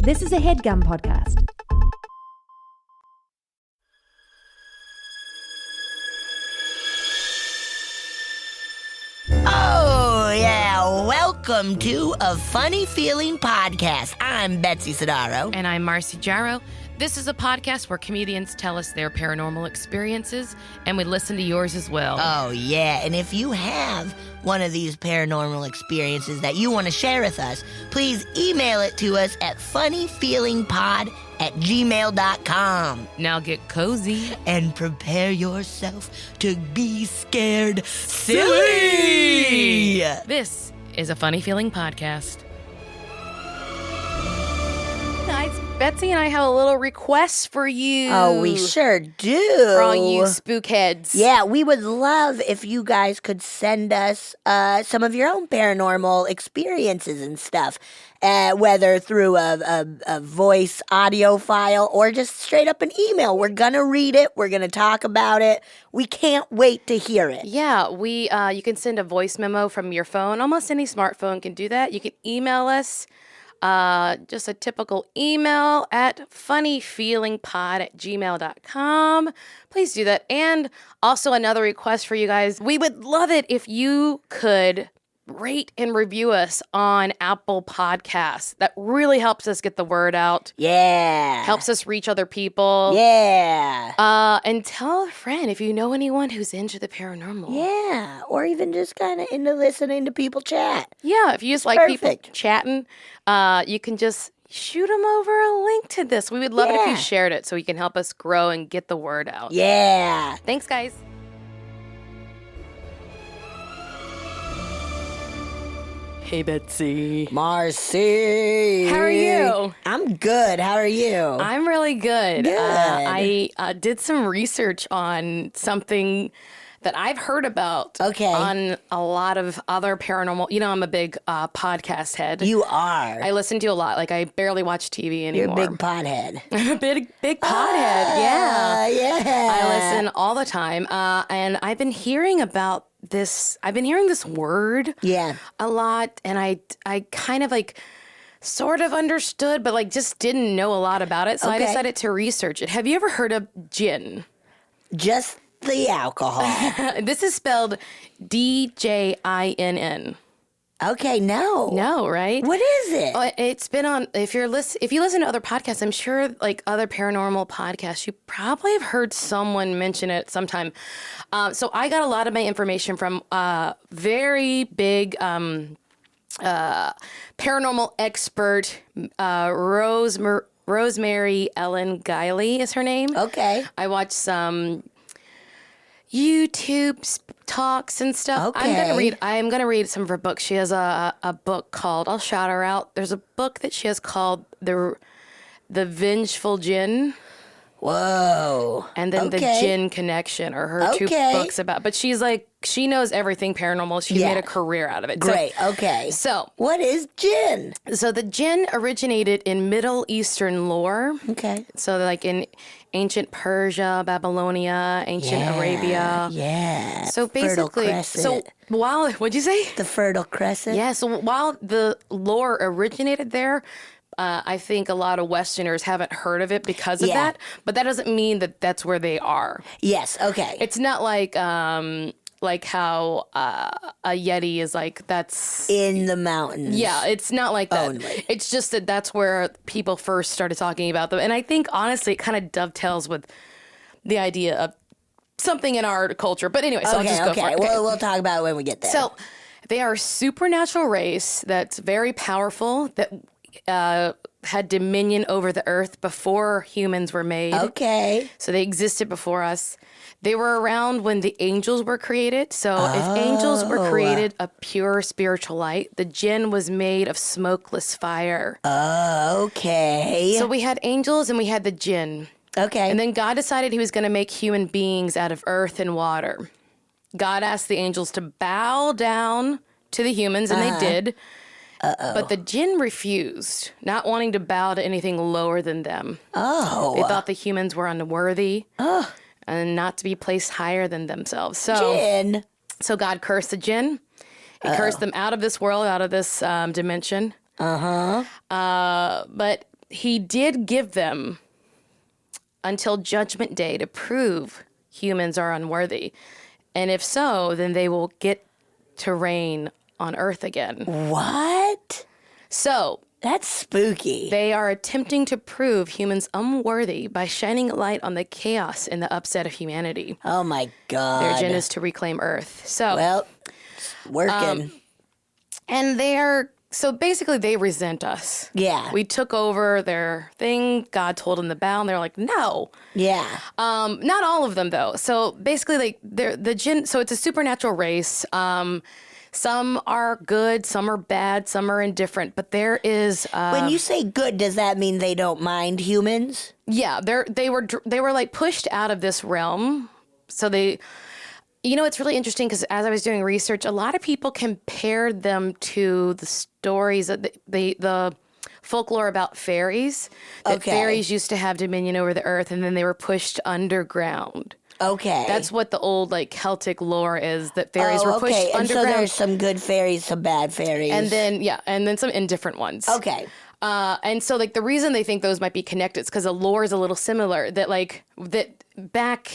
This is a HeadGum podcast. Oh, yeah. Welcome to A Funny Feeling Podcast. I'm Betsy Sidaro. And I'm Marcy Jarrow. This is a podcast where comedians tell us their paranormal experiences, and we listen to yours as well. Oh, yeah. And if you have one of these paranormal experiences that you want to share with us, please email it to us at funnyfeelingpod@gmail.com. Now get cozy. And prepare yourself to be scared silly. This is a Funny Feeling Podcast. Guys, Betsy and I have a little request for you. Oh, we sure do. For all you spookheads. Yeah, we would love if you guys could send us some of your own paranormal experiences and stuff, whether through a voice audio file or just straight up an email. We're going to read it. We're going to talk about it. We can't wait to hear it. Yeah, you can send a voice memo from your phone. Almost any smartphone can do that. You can email us. Just a typical email at funnyfeelingpod@gmail.com. Please do that. And also another request for you guys. We would love it if you could rate and review us on Apple Podcasts. That really helps us get the word out. Yeah. Helps us reach other people. Yeah. And tell a friend if you know anyone who's into the paranormal. Yeah. Or even just kind of into listening to people chat. Yeah. If you just like people chatting, you can just shoot them over a link to this. We would love it if you shared it so you can help us grow and get the word out. Yeah. Thanks, guys. Hey, Betsy. Marcy. How are you? I'm good. How are you? I'm really good. Good. I did some research on something that I've heard about on a lot of other paranormal. You know, I'm a big podcast head. You are. I listen to a lot. Like, I barely watch TV anymore. You're a big pothead. big pothead, yeah. Yeah. I listen all the time. And I've been hearing about this. I've been hearing this word a lot. And I kind of like sort of understood, but like just didn't know a lot about it. So I decided to research it. Have you ever heard of Djinn? Just the alcohol. This is spelled Djinn. Okay, no. No, right? What is it? It's been on, if you listen to other podcasts, I'm sure like other paranormal podcasts, you probably have heard someone mention it sometime. So I got a lot of my information from very big paranormal expert, Rosemary Ellen Guiley is her name. Okay. I watched some YouTube talks and stuff. Okay. I'm gonna read some of her books. She has a book called, I'll shout her out. There's a book that she has called The Vengeful Djinn. Whoa. And then The Djinn Connection are her two books about. But she's like, she knows everything paranormal. She's made a career out of it. Great. Okay. So what is Djinn? So the Djinn originated in Middle Eastern lore. Okay. So like in ancient Persia, Babylonia, ancient Arabia. Yeah. So basically, what'd you say? The Fertile Crescent. Yeah. So while the lore originated there, I think a lot of Westerners haven't heard of it because of that. But that doesn't mean that that's where they are. Yes. Okay. It's not like how a Yeti is like, that's in the mountains. Yeah, it's not like that. Only. It's just that that's where people first started talking about them. And I think, honestly, it kind of dovetails with the idea of something in our culture. But anyway, so I'll just go for it. We'll talk about it when we get there. So they are a supernatural race that's very powerful, that had dominion over the earth before humans were made. Okay. So they existed before us. They were around when the angels were created. So if angels were created of pure spiritual light, the Djinn was made of smokeless fire. Okay. So we had angels and we had the Djinn. Okay. And then God decided he was going to make human beings out of earth and water. God asked the angels to bow down to the humans, and they did. But the Djinn refused, not wanting to bow to anything lower than them. They thought the humans were unworthy and not to be placed higher than themselves. So God cursed the Djinn. He cursed them out of this world, out of this dimension. But he did give them until Judgment Day to prove humans are unworthy. And if so, then they will get to reign on Earth again. What? So That's spooky. they are attempting to prove humans unworthy by shining a light on the chaos and the upset of humanity. Oh my God. Their agenda is to reclaim Earth. So, Well, it's working. and so basically they resent us. Yeah. We took over their thing. God told them to bow, and they're like, no. Yeah. Not all of them though. So basically, like the Djinn. So it's a supernatural race. Some are good, some are bad, some are indifferent. But there is. When you say good, does that mean they don't mind humans? Yeah, they were like pushed out of this realm. So they. You know, it's really interesting because as I was doing research, a lot of people compared them to the stories of the folklore about fairies. That fairies used to have dominion over the earth, and then they were pushed underground. Okay. That's what the old like Celtic lore is. That fairies were pushed and underground. so there's some good fairies, some bad fairies, and then some indifferent ones. Okay. And so like the reason they think those might be connected is because the lore is a little similar. That back.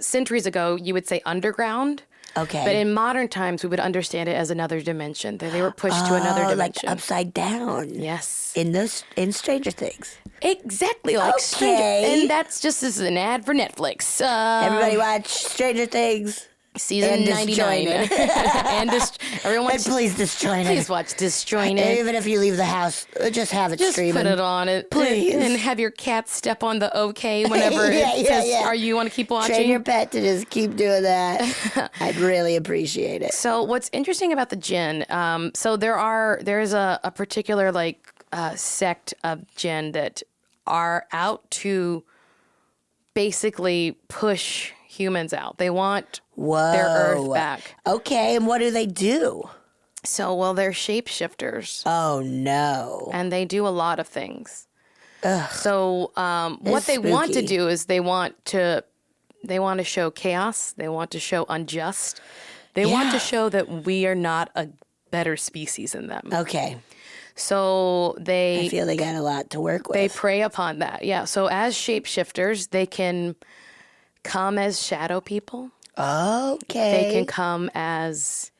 Centuries ago, you would say underground. Okay. But in modern times, we would understand it as another dimension. That they were pushed to another dimension. Like upside down. Yes. In Stranger Things. Exactly like Stranger. And that's just this is an ad for Netflix. Everybody watch Stranger Things. Season 99. And everyone And please disjoin please watch Disjointed. Even if you leave the house, just have it Just streaming. put it on it. Please. And have your cat step on the OK whenever it says, Are you want to keep watching? Train your pet to just keep doing that. I'd really appreciate it. So what's interesting about the Djinn, so there is a particular sect of Djinn that are out to basically push humans out. They want their Earth back. Okay, and what do they do? So, well, they're shapeshifters. Oh, no. And they do a lot of things. So, what they want to spooky. do is they want to show chaos. They want to show unjust. They want to show that we are not a better species than them. Okay. So I feel they got a lot to work with. They prey upon that. Yeah. So as shapeshifters, they can come as shadow people. Okay. They can come as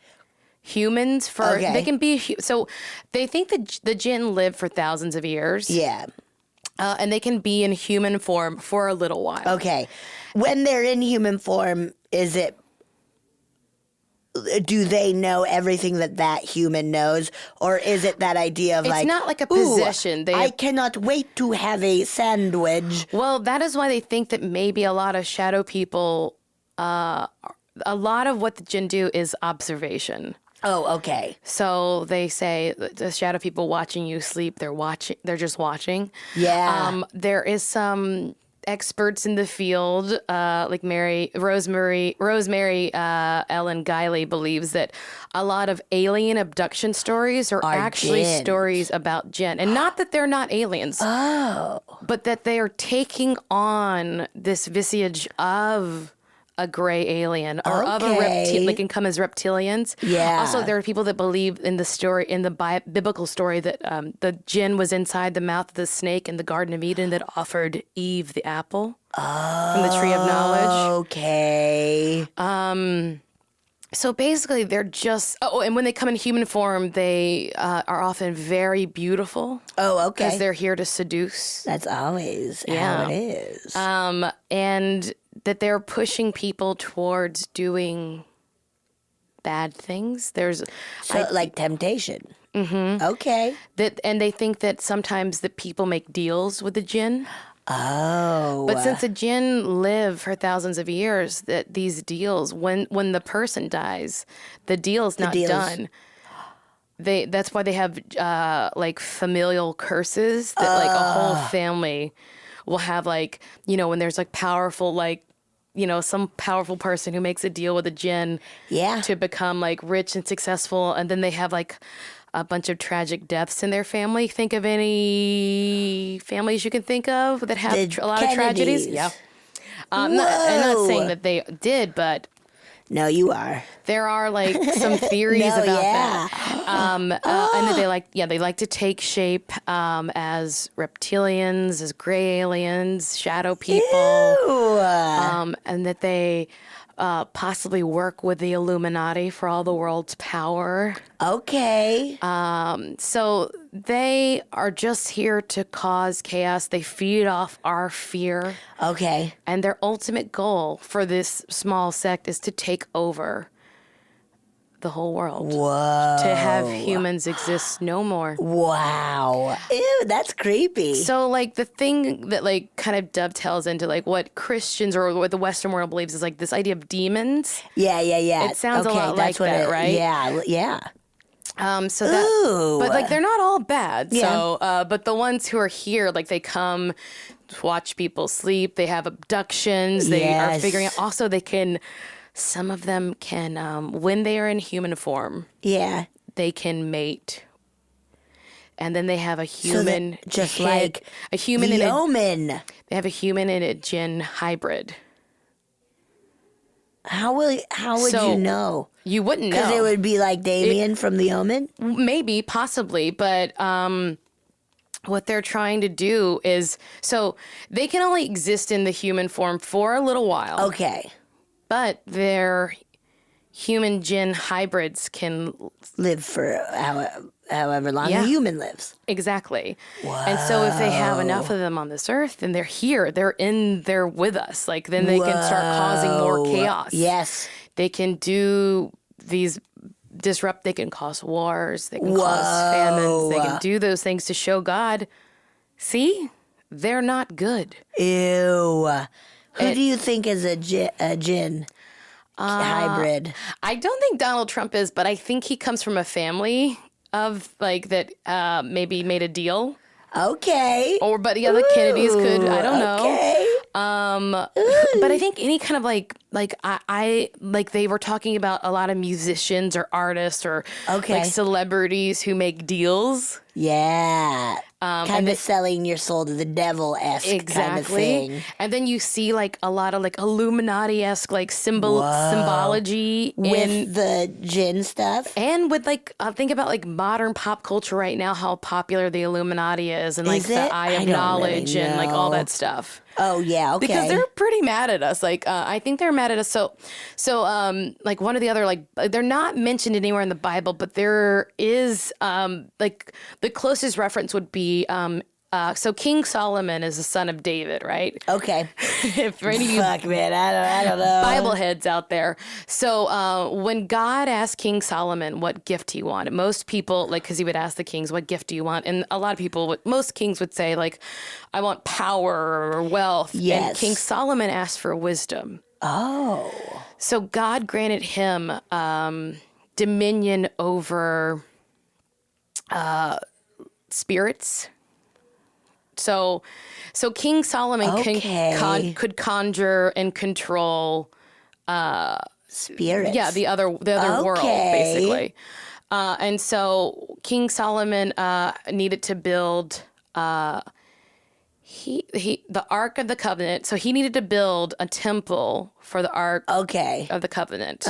humans they can be so they think that the Djinn live for thousands of years. Yeah. And they can be in human form for a little while. Okay. When they're in human form, do they know everything that human knows? Or is it that idea of It's not like a possession. I cannot wait to have a sandwich. Well, that is why they think that maybe a lot of shadow people, a lot of what the Djinn do is observation. Oh, okay. So they say the shadow people watching you sleep, they're just watching. Yeah. There is some experts in the field, like Rosemary Ellen Guiley believes that a lot of alien abduction stories are actually Djinn. stories about Djinn. And not that they're not aliens, but that they are taking on this visage of a gray alien or of a reptile. They can come as reptilians. Yeah. Also, there are people that believe in the story, in the biblical story, that the Djinn was inside the mouth of the snake in the Garden of Eden that offered Eve the apple from the tree of knowledge. Okay. So basically, they're just. Oh, and when they come in human form, they are often very beautiful. Oh, okay. Because they're here to seduce. That's always how it is. And that they're pushing people towards doing bad things. There's like temptation. Mm-hmm. Okay. and they think that sometimes that people make deals with the Djinn. Oh. But since the Djinn live for thousands of years, that these deals, when the person dies, the deal's not done. That's why they have like familial curses that like a whole family will have, like, when there's like powerful, like, some powerful person who makes a deal with a Djinn to become like rich and successful, and then they have like a bunch of tragic deaths in their family. Think of any families you can think of that have a lot of tragedies. Yeah. I'm not saying that they did, but No, you are. There are like some theories about that. And that they like to take shape as reptilians, as gray aliens, shadow people, and that they possibly work with the Illuminati for all the world's power. Okay. So they are just here to cause chaos. They feed off our fear. Okay. And their ultimate goal for this small sect is to take over the whole world. Whoa. To have humans exist no more. Wow. Ew, that's creepy. So, like, the thing that, like, kind of dovetails into, like, what Christians or what the Western world believes is, like, this idea of demons. Yeah. It sounds a lot like that, right? Yeah. So that, Ooh. but, like, they're not all bad. Yeah. So, but the ones who are here, like, they come to watch people sleep. They have abductions. They are figuring out. Also, some of them can, when they are in human form, they can mate. And then they have a human, a human and omen. They have a human and a Djinn hybrid. How would you know? You wouldn't know. Because it would be like Damien from The Omen? Maybe, possibly, but what they're trying to do is, so they can only exist in the human form for a little while. Okay. But their human Djinn hybrids can live for however long a human lives. Exactly. Whoa. And so if they have enough of them on this earth, then they're here. They're with us. Like, then they can start causing more chaos. Yes. They can do these they can cause wars. They can cause famines. They can do those things to show God, see, they're not good. Ew. Who do you think is a Djinn hybrid? I don't think Donald Trump is, but I think he comes from a family of, like, that maybe made a deal. Okay. But the other Kennedys could, I don't know. Okay. But I think any kind of like they were talking about a lot of musicians or artists or like celebrities who make deals. Yeah. Kind of selling your soul to the devil-esque kind of thing. And then you see like a lot of like Illuminati-esque like symbology with the Djinn stuff. And with like, think about like modern pop culture right now, how popular the Illuminati is and like the Eye of Knowledge and like all that stuff. Oh, yeah, okay. Because they're pretty mad at us. Like, I think they're mad at us. So, like one of the other, like, they're not mentioned anywhere in the Bible, but there is, like, the closest reference would be, so King Solomon is the son of David, right? Okay. If for any of you Fuck, man, I don't know. Bible heads out there. So when God asked King Solomon what gift he wanted, most people, like, because he would ask the kings, what gift do you want? And a lot of people, most kings would say, like, I want power or wealth. Yes. And King Solomon asked for wisdom. Oh. So God granted him dominion over spirits. So King Solomon could conjure and control spirits. Yeah, the other world, basically. And so King Solomon needed to build the Ark of the Covenant. So he needed to build a temple for the Ark of the Covenant,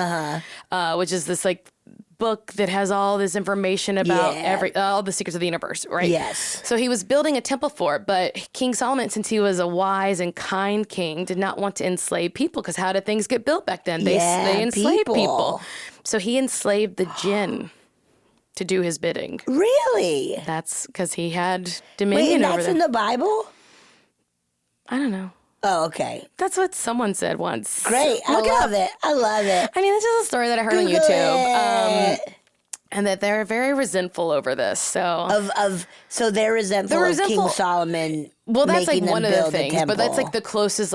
which is this like book that has all this information about all the secrets of the universe, right? Yes. So he was building a temple for it, but King Solomon, since he was a wise and kind king, did not want to enslave people, because how did things get built back then? They enslaved people. So he enslaved the Djinn to do his bidding. Really? That's because he had dominion over them. That's in the Bible? I don't know. Oh, okay. That's what someone said once. Great. I love it. I love it. I mean, this is a story that I heard Google on YouTube. It. And that they're very resentful over this. So so they're resentful of King Solomon. Well, that's like making one them of the build a things, but that's temple. like the closest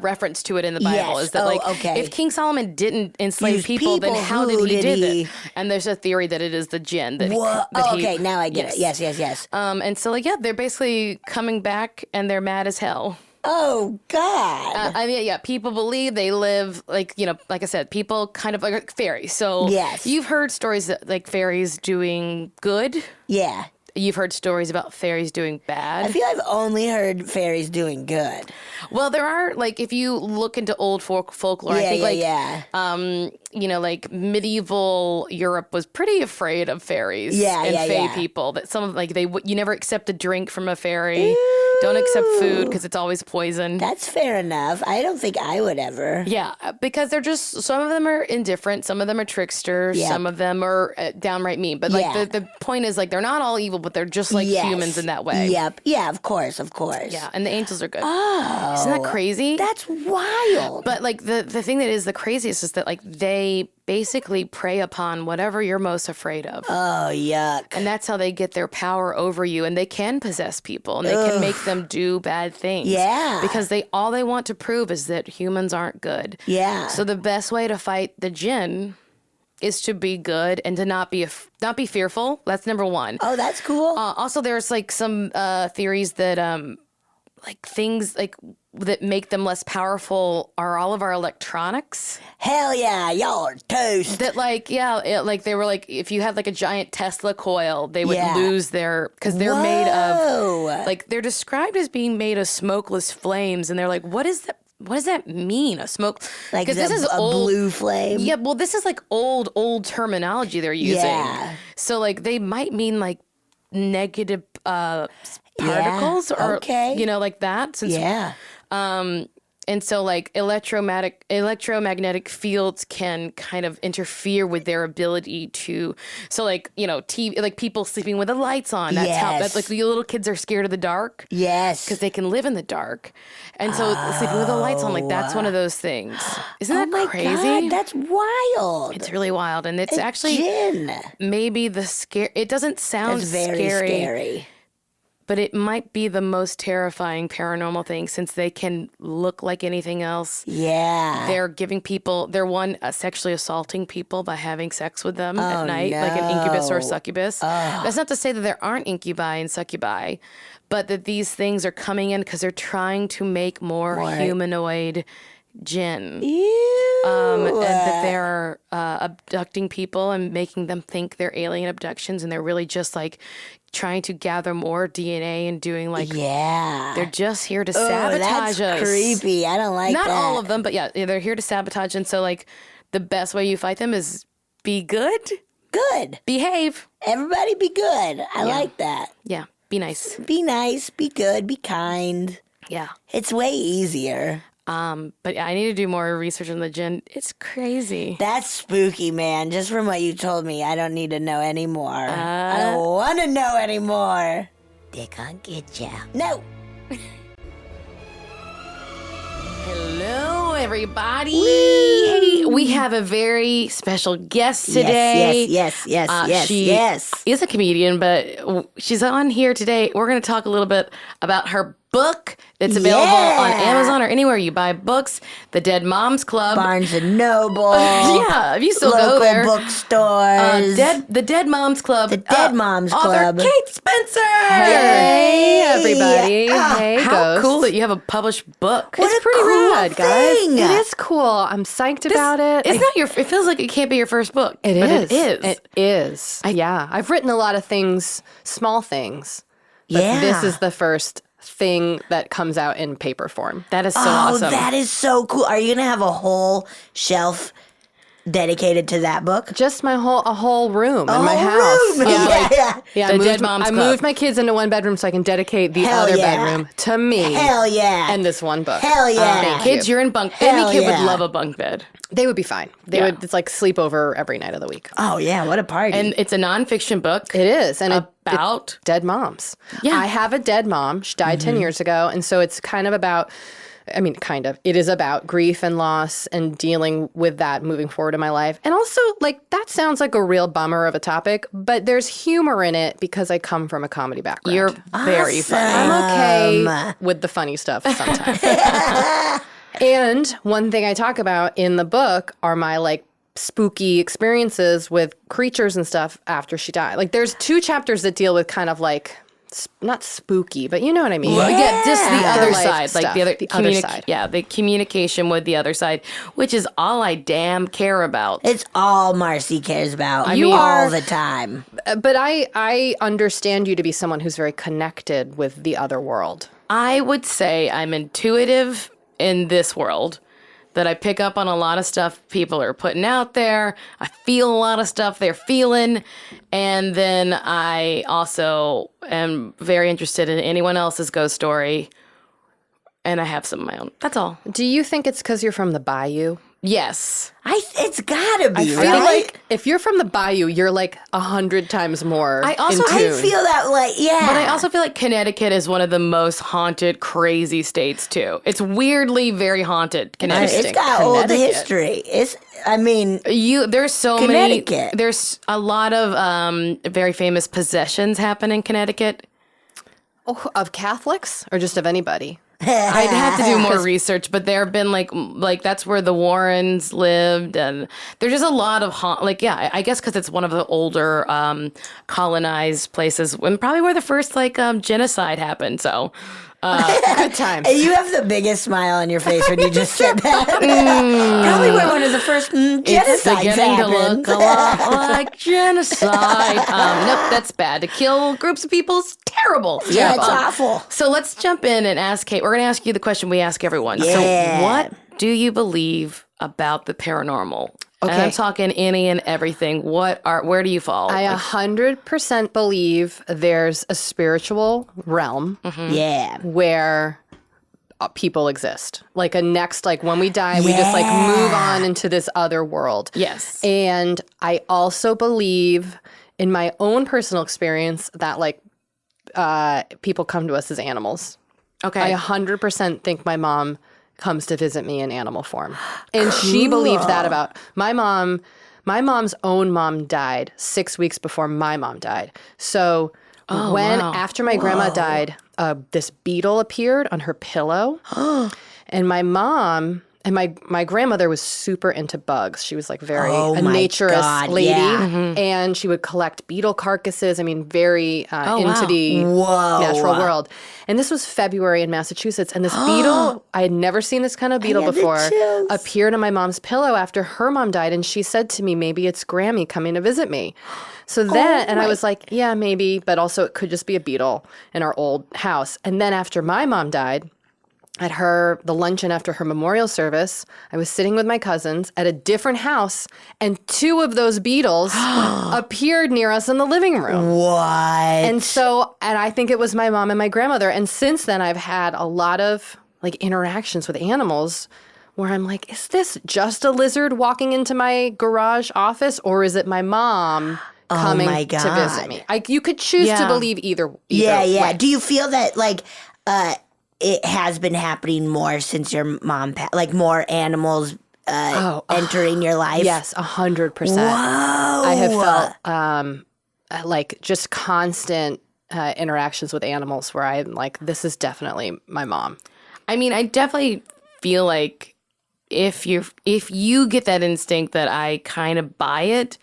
reference to it in the Bible is that if King Solomon didn't enslave people, then how did he do it? And there's a theory that it is the Djinn. Okay, now I get it. Yes. And so they're basically coming back and they're mad as hell. Oh, God. I mean, people believe they live, like I said, people kind of like fairies. So yes. You've heard stories that like fairies doing good. Yeah. you've heard stories about fairies doing bad. I feel I've only heard fairies doing good. Well, there are, like, if you look into old folklore, I think, like, medieval Europe was pretty afraid of fairies and fae people. That some of, like, you never accept a drink from a fairy. Don't accept food because it's always poison. That's fair enough. I don't think I would ever. Yeah, because they're just, some of them are indifferent, some of them are tricksters, some of them are downright mean. But, like, the point is, like, they're not all evil, but they're just like humans in that way. Yep. Yeah, of course. Yeah, and the angels are good. Oh. Isn't that crazy? That's wild. But, like, the thing that is the craziest is that, like, they basically prey upon whatever you're most afraid of. Oh, yuck. And that's how they get their power over you. And they can possess people and they can make them do bad things. Yeah. Because all they want to prove is that humans aren't good. Yeah. So the best way to fight the Djinn is to be good and to not be fearful. That's number one. Oh, that's cool. Also, there's, like, some theories that like things like that make them less powerful are all of our electronics. Hell yeah, y'all are toast. That, like, like they were like, if you had like a giant Tesla coil, they would lose their, because they're made of, like, they're described as being made of smokeless flames, and they're like, what is that? What does that mean? A smoke? Like this is a old, blue flame? Yeah, well, this is like old terminology they're using. Yeah. So, like, they might mean like negative particles or, you know, like that. Since, and so, like, electromagnetic fields can kind of interfere with their ability to. So, like, you know, like people sleeping with the lights on. That's how. That's like the little kids are scared of the dark. Yes, because they can live in the dark, and so sleeping with the lights on, like, that's one of those things. Isn't that crazy? God, that's wild. It's really wild, and it's actually Djinn. maybe the scare. It doesn't sound That's very scary. But it might be the most terrifying paranormal thing, since they can look like anything else. Yeah. They're sexually assaulting people by having sex with them at night, like an incubus or a succubus. That's not to say that there aren't incubi and succubi, but that these things are coming in because they're trying to make more humanoid Djinn. And that they're abducting people and making them think they're alien abductions, and they're really just, like, trying to gather more DNA and doing, like, they're just here to sabotage us. That's creepy. I don't like that. Not all of them, but they're here to sabotage. And so, like, the best way you fight them is be good. Good. Behave. Everybody be good. I like that. Yeah. Be nice. Be nice. Be good. Be kind. Yeah. It's way easier. But I need to do more research on the Djinn. It's crazy. That's spooky, man. Just from what you told me, I don't need to know anymore. I don't want to know anymore. They can't get ya. No. Hello, everybody. Hey, we have a very special guest today. Yes. She is a comedian, but she's on here today. We're going to talk a little bit about her book that's available on Amazon or anywhere you buy books. The Dead Moms Club, Barnes and Noble. Yeah, if you still go there. Local bookstores. The Dead Moms Club. The Dead Moms Club. Author Kate Spencer. Hey, everybody. Hey, How Ghost. cool that you have a published book. What It's a pretty cool rad, guys. thing. It is cool. I'm psyched about it. It's not it feels like it can't be your first book. It but is. It is. It is. Yeah. I've written a lot of things, small things. But this is the first thing that comes out in paper form. That is so awesome. Oh, that is so cool. Are you going to have a whole shelf dedicated to that book? Just a whole room in my whole house. room. Yeah, The I Dead Moms I Club. moved my kids into one bedroom so I can dedicate the Hell other yeah. bedroom to me. Hell yeah. And this one book. Hell yeah. Thank Kids, you. you're in bunk. Hell Any kid yeah. would love a bunk bed. They would be fine. Yeah. It's like sleepover every night of the week. Oh, yeah. What a party. And it's a nonfiction book. It is. And About? dead moms. Yeah. I have a dead mom. She died 10 years ago. And so it's kind of about, it is about grief and loss and dealing with that moving forward in my life. And also, like, that sounds like a real bummer of a topic, but there's humor in it because I come from a comedy background. You're very funny. I'm okay with the funny stuff sometimes. And one thing I talk about in the book are my, like, spooky experiences with creatures and stuff after she died. Like, there's 2 chapters that deal with kind of like not spooky, but you know what I mean. Well, yeah, just the other Life side, like the stuff, other, the other side. Yeah, the communication with the other side, which is all I damn care about. It's all Marcy cares about. You all are- the time. But I understand you to be someone who's very connected with the other world. I would say I'm intuitive in this world, that I pick up on a lot of stuff people are putting out there. I feel a lot of stuff they're feeling. And then I also am very interested in anyone else's ghost story. And I have some of my own. That's all. Do you think it's because you're from the bayou? Yes. It's gotta be, I feel right? like if you're from the bayou, you're like 100 times more I also- in I tune. feel that, like, yeah. But I also feel like Connecticut is one of the most haunted, crazy states, too. It's weirdly very haunted, Connecticut. It's got old Connecticut. history. There's There's Connecticut. many, there's a lot of very famous possessions happen in Connecticut. Oh, of Catholics or just of anybody? I'd have to do more research, but there have been like that's where the Warrens lived, and there's just a lot of I guess because it's one of the older colonized places, and probably where the first genocide happened. So Good times. And you have the biggest smile on your face when you just said that. Probably where one of the first it's genocides beginning to happened. look a lot like genocide. Nope, that's bad. To kill groups of people is terrible. Yeah, it's Terrible. awful. So let's jump in and ask Kate. We're going to ask you the question we ask everyone. Yeah. So what do you believe about the paranormal? And Okay. I'm talking any and everything. Where do you fall? I 100% believe there's a spiritual realm Yeah. where people exist. Like a next, like when we die, we just like move on into this other world. Yes. And I also believe in my own personal experience that like people come to us as animals. Okay. I 100% think my mom comes to visit me in animal form. And she believed that about my mom. My mom's own mom died 6 weeks before my mom died. So after my grandma died, this beetle appeared on her pillow. And my mom and my grandmother was super into bugs. She was like very a my naturist God, lady. yeah. And she would collect beetle carcasses. I mean, very into wow. the natural world. And this was February in Massachusetts. And this beetle, I had never seen this kind of beetle got the before, chills. appeared on my mom's pillow after her mom died. And she said to me, maybe it's Grammy coming to visit me. So then, and I was like, yeah, maybe. But also it could just be a beetle in our old house. And then after my mom died, at the luncheon after her memorial service, I was sitting with my cousins at a different house, and two of those beetles appeared near us in the living room. What? And I think it was my mom and my grandmother. And since then, I've had a lot of like interactions with animals where I'm like, is this just a lizard walking into my garage office, or is it my mom coming my to God. visit me? You could choose to Yeah. believe either Yeah. way. Do you feel that like it has been happening more since your mom passed? Like more animals entering your life? Yes, 100%. Whoa. I have felt like just constant interactions with animals where I'm like, this is definitely my mom. I mean, I definitely feel like if you get that instinct that I kind of buy it,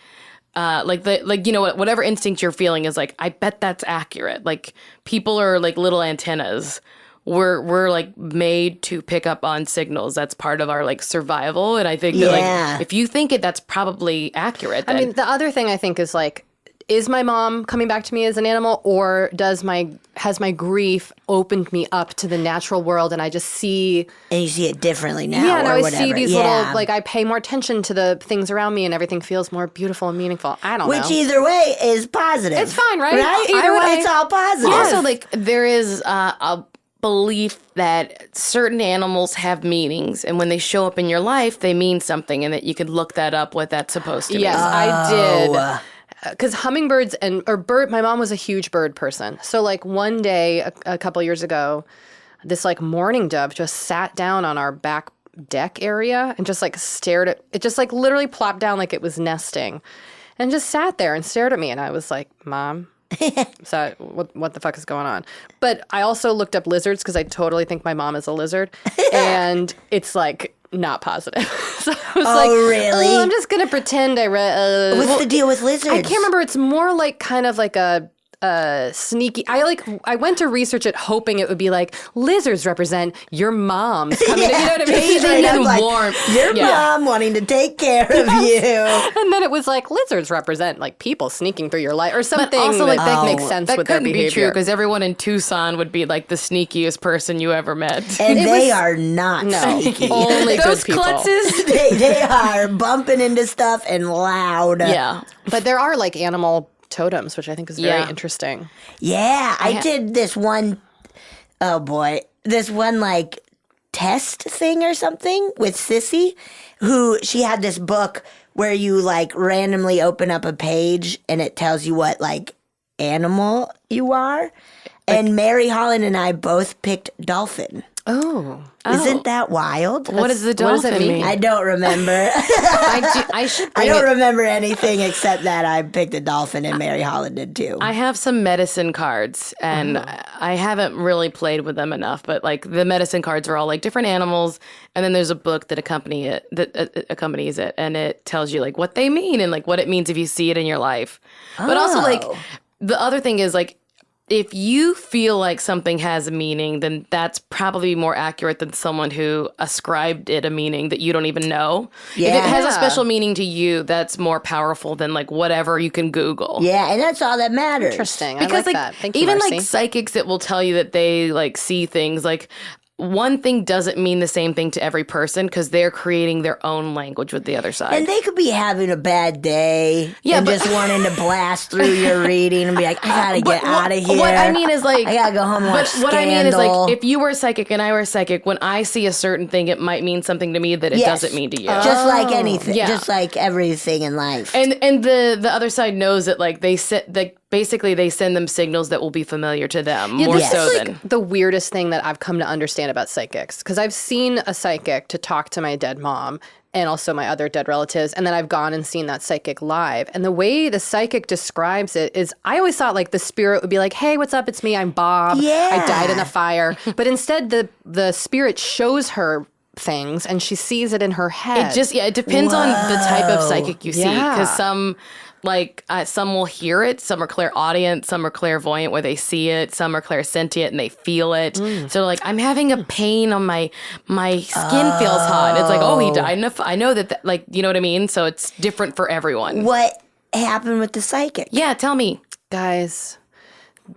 whatever instinct you're feeling is like, I bet that's accurate. Like people are like little antennas. We're like made to pick up on signals. That's part of our like survival. And I think that like if you think it, that's probably accurate. Then. I mean, the other thing I think is like, is my mom coming back to me as an animal, or has my grief opened me up to the natural world and I just see... And you see it differently now. Yeah, and or I whatever. see these little, like I pay more attention to the things around me and everything feels more beautiful and meaningful. I don't know. Which either way is positive. It's fine, right? Right? Either way. It's all positive. Also, like there is a belief that certain animals have meanings, and when they show up in your life, they mean something, and that you could look that up what that's supposed to mean. Yes, I did. Because hummingbirds my mom was a huge bird person. So like one day, a couple years ago, this like mourning dove just sat down on our back deck area and just like stared at it, just like literally plopped down like it was nesting and just sat there and stared at me. And I was like, Mom, so what the fuck is going on? But I also looked up lizards because I totally think my mom is a lizard. And it's like not positive. So I was like, really? I'm just going to pretend I read. What's the deal with lizards? I can't remember. It's more like kind of like a sneaky. I went to research it hoping it would be like lizards represent your mom's coming. You know what I mean? Straight up, like, warmth. your mom wanting to take care of you. And then it was like lizards represent like people sneaking through your life or something. Also, like, that makes sense That with their couldn't be behavior. true because everyone in Tucson would be like the sneakiest person you ever met. And they are not No, sneaky. only Those good people. klutzes. They are bumping into stuff and loud. Yeah. But there are like animal totems, which I think is very Yeah. interesting. Yeah, I did this one, oh boy, this one like test thing or something with Sissy, who she had this book where you like randomly open up a page and it tells you what like animal you are. And Mary Holland and I both picked dolphin. Oh. Isn't that wild? What does the what does it dolphin mean? mean? I don't remember. I should I bring don't it. remember anything except that I picked a dolphin and Mary Holland did too. I have some medicine cards, and I haven't really played with them enough. But like the medicine cards are all like different animals, and then there's a book that accompanies it, and it tells you like what they mean and like what it means if you see it in your life. But also like the other thing is like, if you feel like something has a meaning, then that's probably more accurate than someone who ascribed it a meaning that you don't even know. If it has a special meaning to you, that's more powerful than like whatever you can Google. Yeah, and that's all that matters. Interesting. Because I like like that. Thank you, even Marcy. like psychics that will tell you that they like see things like one thing doesn't mean the same thing to every person because they're creating their own language with the other side. And they could be having a bad day Yeah, and but- just wanting to blast through your reading and be like, I gotta get out of here. What I mean is like I gotta go home and watch But what I mean is Scandal. like if you were psychic and I were psychic, when I see a certain thing, it might mean something to me that it Yes. doesn't mean to you. Just like anything, Yeah. just like everything in life. And the other side knows that like basically they send them signals that will be familiar to them more this so is than like the weirdest thing that I've come to understand about psychics because I've seen a psychic to talk to my dead mom and also my other dead relatives, and then I've gone and seen that psychic live. And the way the psychic describes it is, I always thought like the spirit would be like, "Hey, what's up? It's me. I'm Bob. Yeah. I died in a fire." But instead, the spirit shows her things and she sees it in her head. it depends on the type of psychic you see Yeah. because some will hear it, some are clairaudient, some are clairvoyant where they see it, some are clairsentient and they feel it. So they're like, I'm having a pain on my skin feels hot. It's like, oh, he died in a I know that like, you know what I mean? So it's different for everyone. What happened with the psychic? Yeah, tell me. Guys,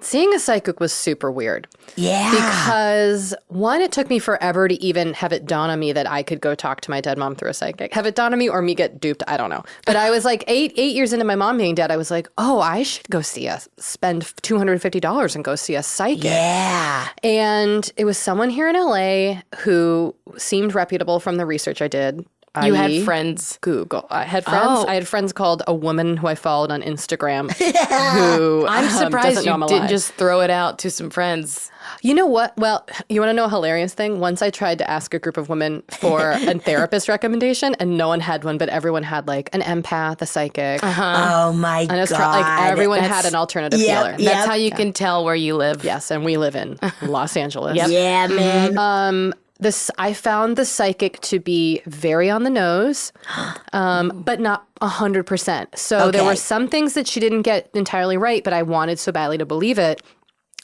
seeing a psychic was super weird. Yeah. Because one, it took me forever to even have it dawn on me that I could go talk to my dead mom through a psychic. Have it dawn on me or me get duped, I don't know. But I was like eight years into my mom being dead, I was like, oh, I should go spend $250 and go see a psychic. Yeah. And it was someone here in LA who seemed reputable from the research I did. You had i.e. friends. Google. I had friends. Oh. I had friends called a woman who I followed on Instagram who I'm surprised doesn't know I'm you didn't alive. just throw it out to some friends. You know what? Well, you want to know a hilarious thing? Once I tried to ask a group of women for a therapist recommendation, and no one had one, but everyone had like an empath, a psychic. Oh my And it's God. like everyone had That's- an alternative Yep, healer. yep. That's how you can tell where you live. Yes, and we live in Los Angeles. Yep. Yeah, man. I found the psychic to be very on the nose, but not 100%. So there Okay. were some things that she didn't get entirely right, but I wanted so badly to believe it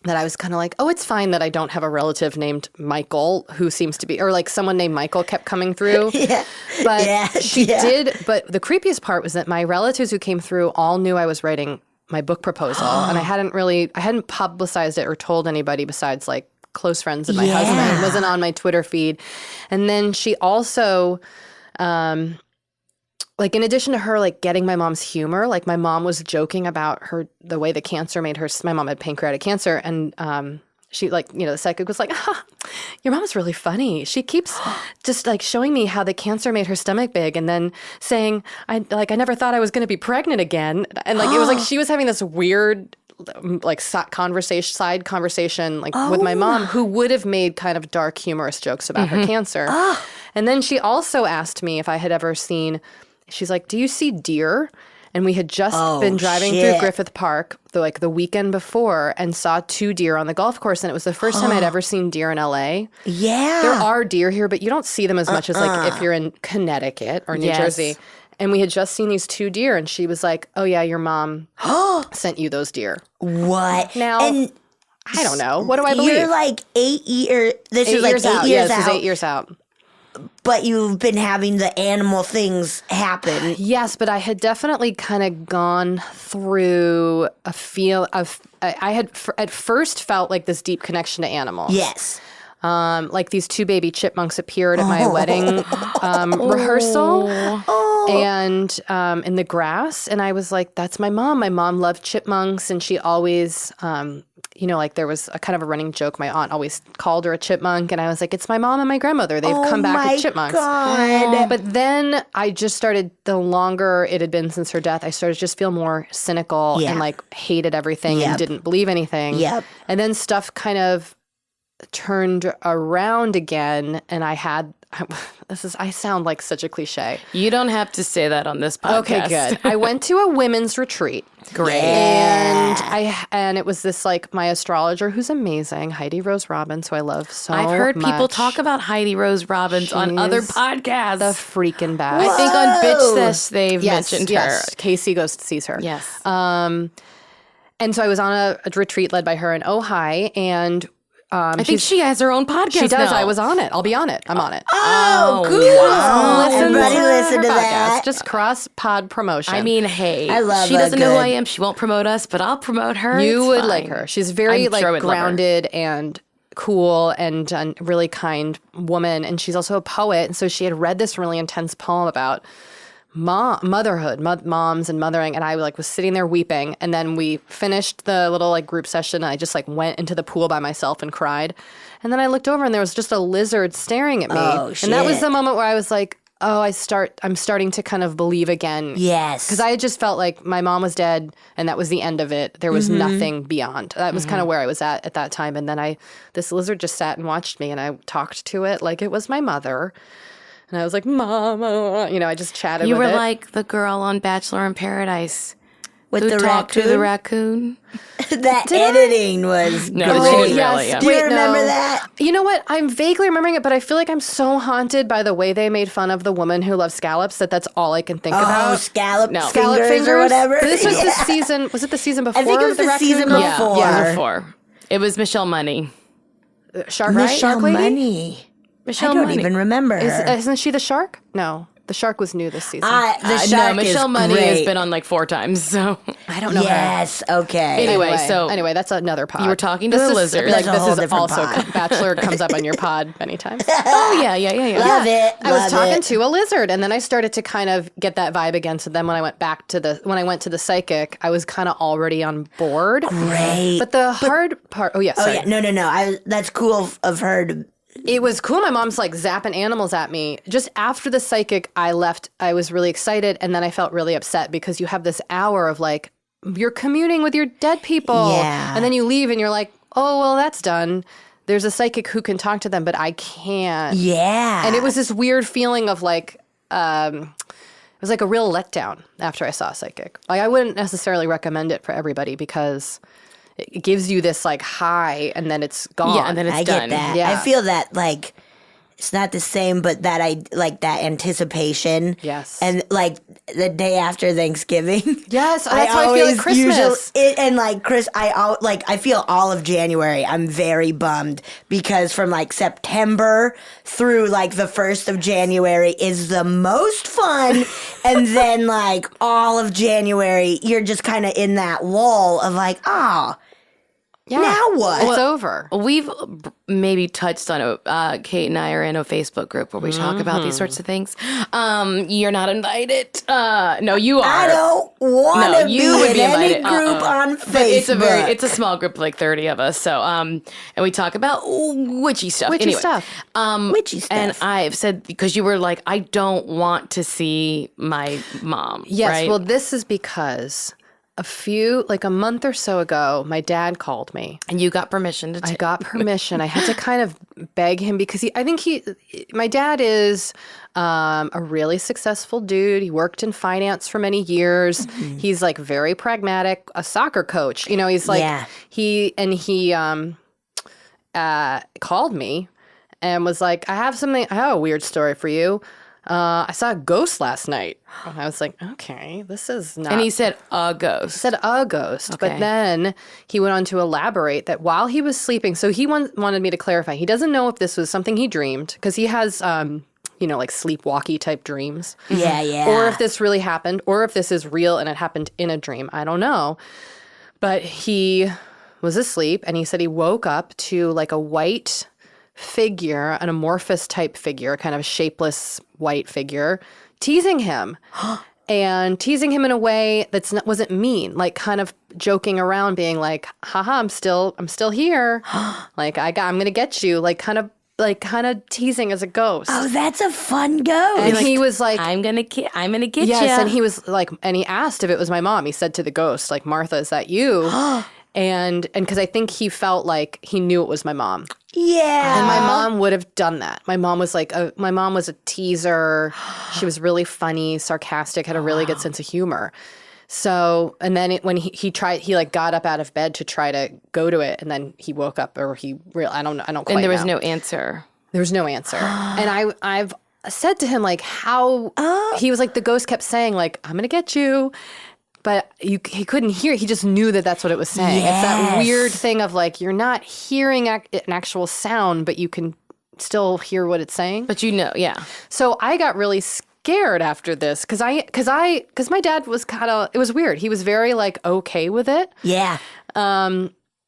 that I was kind of like, oh, it's fine that I don't have a relative named Michael who seems to be, or like someone named Michael kept coming through. Yeah. But Yeah, she yeah. did. But the creepiest part was that my relatives who came through all knew I was writing my book proposal, and I hadn't publicized it or told anybody besides like close friends and my husband. It wasn't on my Twitter feed. And then she also, like in addition to her like getting my mom's humor, like my mom was joking about the way the cancer made her, my mom had pancreatic cancer, and she like, the psychic was like, your mom's really funny. She keeps just like showing me how the cancer made her stomach big and then saying, I never thought I was going to be pregnant again. And like, it was like she was having this weird like side conversation like with my mom, who would have made kind of dark humorous jokes about her cancer. And then she also asked me if I had ever seen, she's like, do you see deer? And we had just been driving through Griffith Park the weekend before and saw 2 deer on the golf course. And it was the first time I'd ever seen deer in LA. Yeah. There are deer here, but you don't see them as much as like if you're in Connecticut or New Yes. Jersey. And we had just seen these 2 deer, and she was like, "Oh yeah, your mom sent you those deer." What? Now, And I don't know. What do I believe? you're like 8 years. This 8 is like years 8 out. years This out. is 8 years out. But you've been having the animal things happen. Yes, but I had definitely kind of gone through a feel of. I had at first felt like this deep connection to animals. Yes. Like these 2 baby chipmunks appeared at my wedding rehearsal and in the grass. And I was like, that's my mom. My mom loved chipmunks. And she always, like there was a kind of a running joke. My aunt always called her a chipmunk. And I was like, it's my mom and my grandmother. They've come back as chipmunks. God. But then I just started, the longer it had been since her death, I started to just feel more cynical and like hated everything and didn't believe anything. Yep. And then stuff kind of turned around again, and I sound like such a cliche. You don't have to say that on this podcast. Okay, good. I went to a women's retreat. Great. And it was this like my astrologer who's amazing, Heidi Rose Robbins, who I love so much. I've heard people talk about Heidi Rose Robbins on other podcasts. The freaking best. I think on Bitch This they've mentioned her. Casey goes sees her. Yes. And so I was on a retreat led by her in Ojai, and I think she has her own podcast. she does. now. I was on it. I'll be on it. I'm on it. Oh, cool. wow. Everybody listen her to podcast. that. Just cross pod promotion. I mean, hey, I love she a doesn't know who good- I am. She won't promote us, but I'll promote her. you It's would fine. like her. She's very I'm sure I would love her. grounded and cool and a really kind woman. And she's also a poet. And so she had read this really intense poem about motherhood, moms and mothering, and I like was sitting there weeping. And then we finished the little like group session, and I just like went into the pool by myself and cried. And then I looked over, and there was just a lizard staring at me. Oh, and that was shit. the moment where I was like, oh, I'm starting to kind of believe again. Yes. Because I had just felt like my mom was dead, and that was the end of it. There was nothing beyond. That was kind of where I was at that time. And then this lizard just sat and watched me, and I talked to it like it was my mother. And I was like, Mama, I just chatted You with were it. like the girl on Bachelor in Paradise With who the talked to the raccoon. that editing was No, great. she didn't yes. really. Yeah. Do you Wait, remember no. that? You know what? I'm vaguely remembering it, but I feel like I'm so haunted by the way they made fun of the woman who loves scallops that's all I can think Oh, about. scallop Scallop fingers or whatever. This was Yeah. the season. Was it the season before? I think it was the the raccoon season girl? before. Yeah, before. It was Michelle Money. Shark, Michelle right? Shark lady. Money. Michelle I don't Money. even remember her. Isn't she the shark? No, the shark was new this season. The shark no, Michelle is Money great. has been on like 4 times. So I don't know her. Yes, okay. Anyway, that's another pod. you were talking to This the is- lizard. Like That's a whole this is different also pod. Bachelor comes up on your pod many times. Oh yeah. Love it. I was love talking it. to a lizard, and then I started to kind of get that vibe again. So then when I went to the psychic, I was kind of already on board. Great. But the hard part. Oh yeah. Oh Sorry. yeah, no. That's cool of her to. It was cool. My mom's like zapping animals at me. Just after the psychic, I left. I was really excited, and then I felt really upset because you have this hour of like you're communing with your dead people, Yeah. and then you leave, and you're like, oh well, that's done. There's a psychic who can talk to them, but I can't. Yeah. And it was this weird feeling of like, it was like a real letdown after I saw a psychic. Like I wouldn't necessarily recommend it for everybody because it gives you this like high and then it's gone. Yeah, and then it's I done. get that. Yeah. I feel that like it's not the same, but that I like that anticipation. Yes. And like the day after Thanksgiving. Yes, that's how I feel at Christmas. And like I feel all of January. I'm very bummed because from like September through like the 1st of January is the most fun, and then like all of January you're just kind of in that lull of like, oh. Yeah. Now what? It's over. We've maybe touched on it. Kate and I are in a Facebook group where we talk about these sorts of things. You're not invited. No, you are. I don't want No, to you be would in be any invited. group on Facebook. But it's a small group of like 30 of us. So and we talk about witchy stuff. Witchy Anyway, stuff. Witchy stuff. And I've said because you were like, I don't want to see my mom. Yes, right? well, this is because a month or so ago, my dad called me. and you got permission to I got permission. I had to kind of beg him because my dad is a really successful dude. He worked in finance for many years. Mm-hmm. He's like very pragmatic, a soccer coach. He's like, Yeah. he called me and was like, I have a weird story for you. I saw a ghost last night. And I was like, okay, this is not. And he said a ghost. He said a ghost. Okay. But then he went on to elaborate that while he was sleeping, so he wanted me to clarify. He doesn't know if this was something he dreamed, because he has, like sleepwalky type dreams. Yeah. Or if this really happened, or if this is real and it happened in a dream. I don't know. But he was asleep, and he said he woke up to like a white figure, an amorphous type figure, kind of a shapeless white figure, teasing him. And teasing him in a way wasn't mean, like kind of joking around, being like, haha, I'm still here. Like I'm gonna get you, like kind of teasing as a ghost. Oh, that's a fun ghost. And he was like, I'm gonna get yes, you. and he was like, and he asked if it was my mom. He said to the ghost, like, Martha, is that you? And because I think he felt like he knew it was my mom. Yeah. And my mom would have done that. My mom was a teaser. She was really funny, sarcastic, had a really good sense of humor. So, and then when he tried, he like got up out of bed to try to go to it, and then he woke up, or I don't quite And there was know. no answer. There was no answer. And I've said to him, like, how he was like, the ghost kept saying, like, I'm gonna get you. But he couldn't hear. He just knew that that's what it was saying. Yes. It's that weird thing of like, you're not hearing an actual sound, but you can still hear what it's saying. But yeah. So I got really scared after this because my dad was it was weird. He was very like okay with it. Yeah.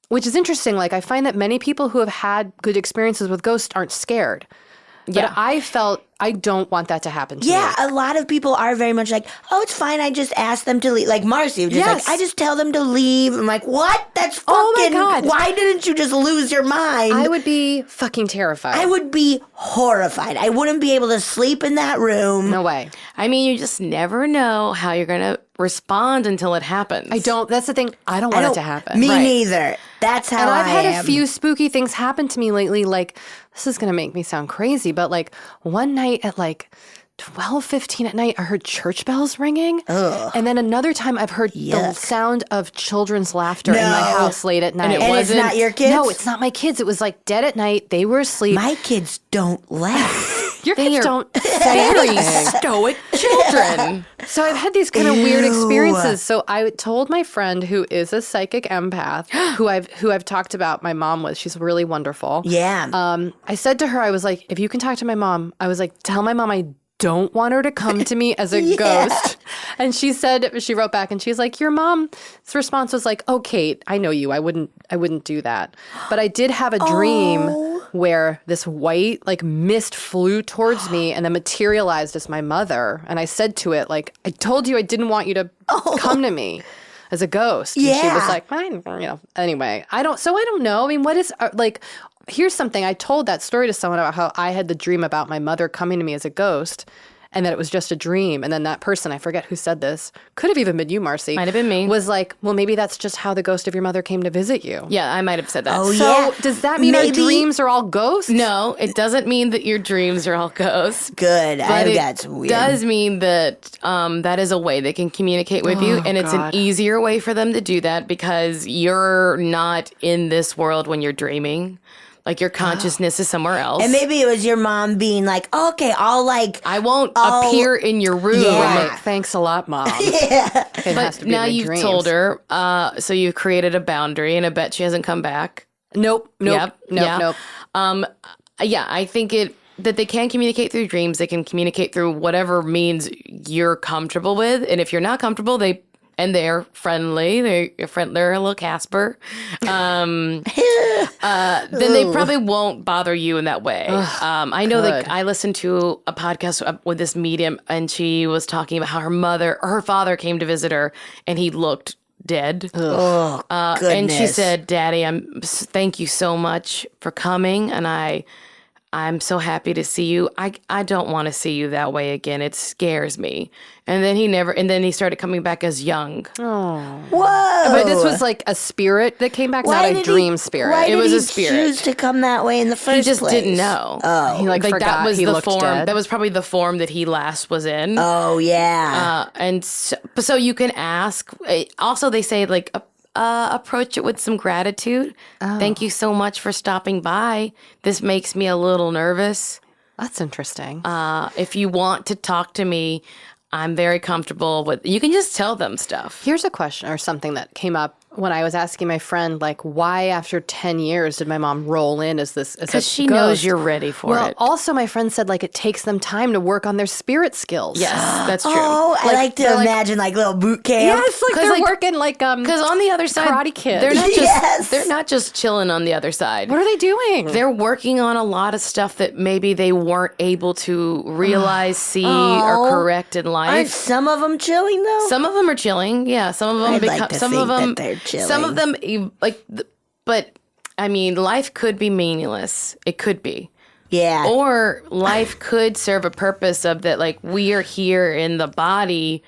Which is interesting. Like I find that many people who have had good experiences with ghosts aren't scared. Yeah. But I felt I don't want that to happen to me. Yeah, a lot of people are very much like, oh, it's fine. I just asked them to leave. Like Marcy, just Yes. like, I just tell them to leave. I'm like, what? That's fucking. Oh my God. Why didn't you just lose your mind? I would be fucking terrified. I would be horrified. I wouldn't be able to sleep in that room. No way. I mean, you just never know how you're gonna respond until it happens. I don't. That's the thing. I don't want it to happen. Me Right. neither. That's how And I've had am. a few spooky things happen to me lately. Like, this is going to make me sound crazy, but like one night at like 12:15 at night, I heard church bells ringing. Ugh. And then another time I've heard the Yuck. sound of children's laughter in my No. house late at night. it And it's wasn't- not your kids? No, it's not my kids. It was like dead at night. They were asleep. My kids don't laugh. Your They kids are don't say very anything. stoic children. So I've had these kind of weird Ew. experiences. So I told my friend who is a psychic empath, who I've talked about my mom with. She's really wonderful. Yeah. I said to her, I was like, if you can talk to my mom, I was like, tell my mom I don't want her to come to me as a ghost. And she wrote back and she's like, your mom's response was like, oh, Kate, I know you. I wouldn't do that. But I did have a dream where this white like mist flew towards me and then materialized as my mother. And I said to it, like, I told you I didn't want you to come to me as a ghost. And she Yeah. was like, fine, anyway, I don't know. I mean, what is like, here's something. I told that story to someone about how I had the dream about my mother coming to me as a ghost and that it was just a dream. And then that person, I forget who said this, could have even been you, Marcy. Might have been me. Was like, well, maybe that's just how the ghost of your mother came to visit you. Yeah, I might have said that. Oh, So yeah. does that mean our Maybe- dreams are all ghosts? No, it doesn't mean that your dreams are all ghosts. Good. But it That's weird. does mean that that is a way they can communicate with you, and it's God. an easier way for them to do that because you're not in this world when you're dreaming. Like your consciousness is somewhere else. And maybe it was your mom being like, okay, I'll like. I won't Oh, appear in your room. yeah. Like, thanks a lot, Mom. Yeah. It has But to be now in the you've dreams. told her, so you've created a boundary, and I bet she hasn't come back. Nope. Yeah. Nope. Yeah, I think that they can communicate through dreams. They can communicate through whatever means you're comfortable with. And if you're not comfortable, they're friendly. They're a little Casper. Then they probably won't bother you in that way. I know that good. I listened to a podcast with this medium, and she was talking about how her father came to visit her, and he looked dead. Oh, And she goodness. said, "Daddy, thank you so much for coming, and I'm so happy to see you. I don't want to see you that way again. It scares me." And then he started coming back as young. Whoa. But this was like a spirit that came back, not a did dream he, spirit. Why It did was he a spirit. choose to come that way in the first He just place? didn't know. Oh. He like forgot that was he the looked form. dead. That was probably the form that he last was in. Oh, yeah. And so you can ask. Also, they say like approach it with some gratitude. Thank you so much for stopping by. This makes me a little nervous. That's interesting. If you want to talk to me, I'm very comfortable with. You can just tell them stuff. Here's a question or something that came up when I was asking my friend, like, why after 10 years did my mom roll in as this? Because she knows you're ready for it. Well, also my friend said, like, it takes them time to work on their spirit skills. Yes, that's true. Oh, I like to imagine like little boot camp. Yeah, it's like they're working like because on the other side, Karate Kid. They're not just chilling on the other side. What are they doing? They're working on a lot of stuff that maybe they weren't able to realize, see, or correct in life. Aren't some of them chilling though? Some of them are chilling. Yeah, some of them I'd like to some think of them. that they're chilling. Some of them but I mean, life could be meaningless. It could be. Yeah. Or life could serve a purpose of that, like, we are here in the body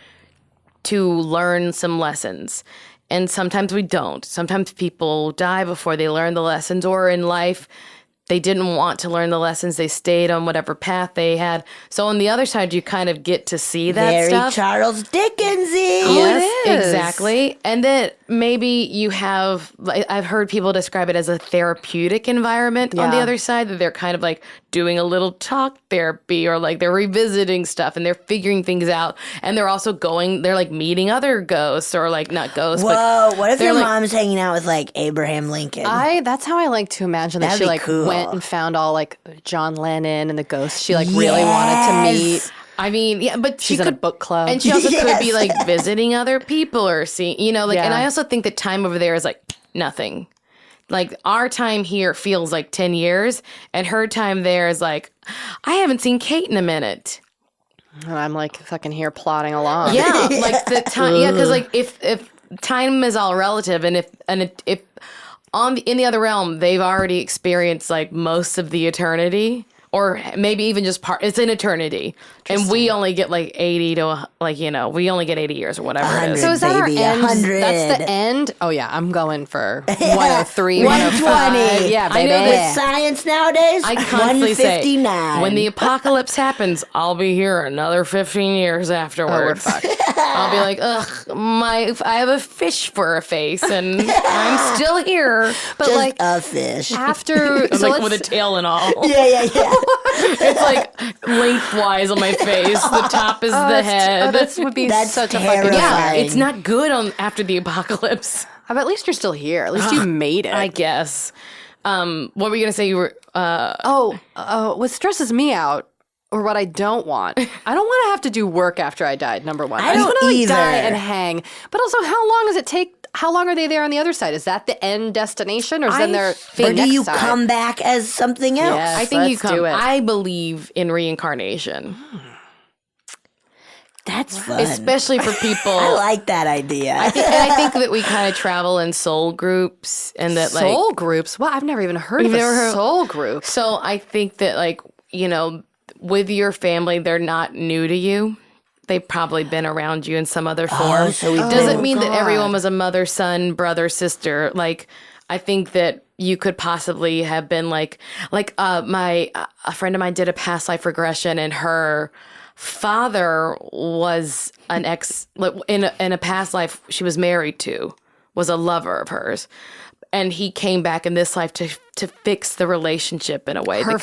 to learn some lessons. And sometimes we don't. Sometimes people die before they learn the lessons, or in life, they didn't want to learn the lessons. They stayed on whatever path they had. So on the other side, you kind of get to see that Very stuff. Charles Dickensy. Yes, it is. exactly. And then maybe you have, I've heard people describe it as a therapeutic environment on the Yeah. other side, that they're kind of like doing a little talk therapy, or like they're revisiting stuff and they're figuring things out. And they're also they're like meeting other ghosts, or like not ghosts, Whoa, what if they're your like- mom's hanging out with like Abraham Lincoln? That's how I like to imagine that That'd she be like cool. went and found all like John Lennon and the ghosts she like really wanted to meet. Yes. I mean, yeah, but She's she in a could book club. and she also could be Yes. like visiting other people, or seeing, like. And Yeah. I also think that time over there is like nothing. Like, our time here feels like 10 years, and her time there is like, I haven't seen Kate in a minute. And I'm like fucking here plodding along. Yeah, like the time. Yeah, because like if time is all relative, and if in the other realm they've already experienced like most of the eternity, or maybe even just part. It's an eternity, and we only get like 80 to we only get 80 years or whatever it is. 100. So is that our Baby, end? 100. That's the end? Oh yeah, I'm going for 103, 120. Yeah, I baby. know With science nowadays, I constantly say, 159. when the apocalypse happens, I'll be here another 15 years afterwards. I'll be like, ugh, I have a fish for a face, and I'm still here. But Just like a fish. after I'm like with a tail and all. yeah. It's like lengthwise on my face. The top is the head. that would be That's such a terrifying. fucking Yeah, it's not good after the apocalypse, But at least you're still here. At least you made it. I guess. What were you gonna say? You were. What stresses me out, or what I don't want, I don't want to have to do work after I died. Number one, I just don't want to either. die and hang. But also, how long does it take? How long are they there on the other side? Is that the end destination, or is then their Or do next you side? come back as something else? Yes. I think you let's come. do it. I believe in reincarnation, That's fun. especially for people. I like that idea. And I think that we kind of travel in soul groups, and that like soul groups. Well, I've never even heard of You've never a heard- soul group. So I think that, like, with your family, they're not new to you. They've probably been around you in some other form. so we've Doesn't been- mean that God. everyone was a mother, son, brother, sister. Like, I think that you could possibly have been a friend of mine did a past life regression, and her father was an ex in a past life she was married to, was a lover of hers. And he came back in this life to fix the relationship in a way. In a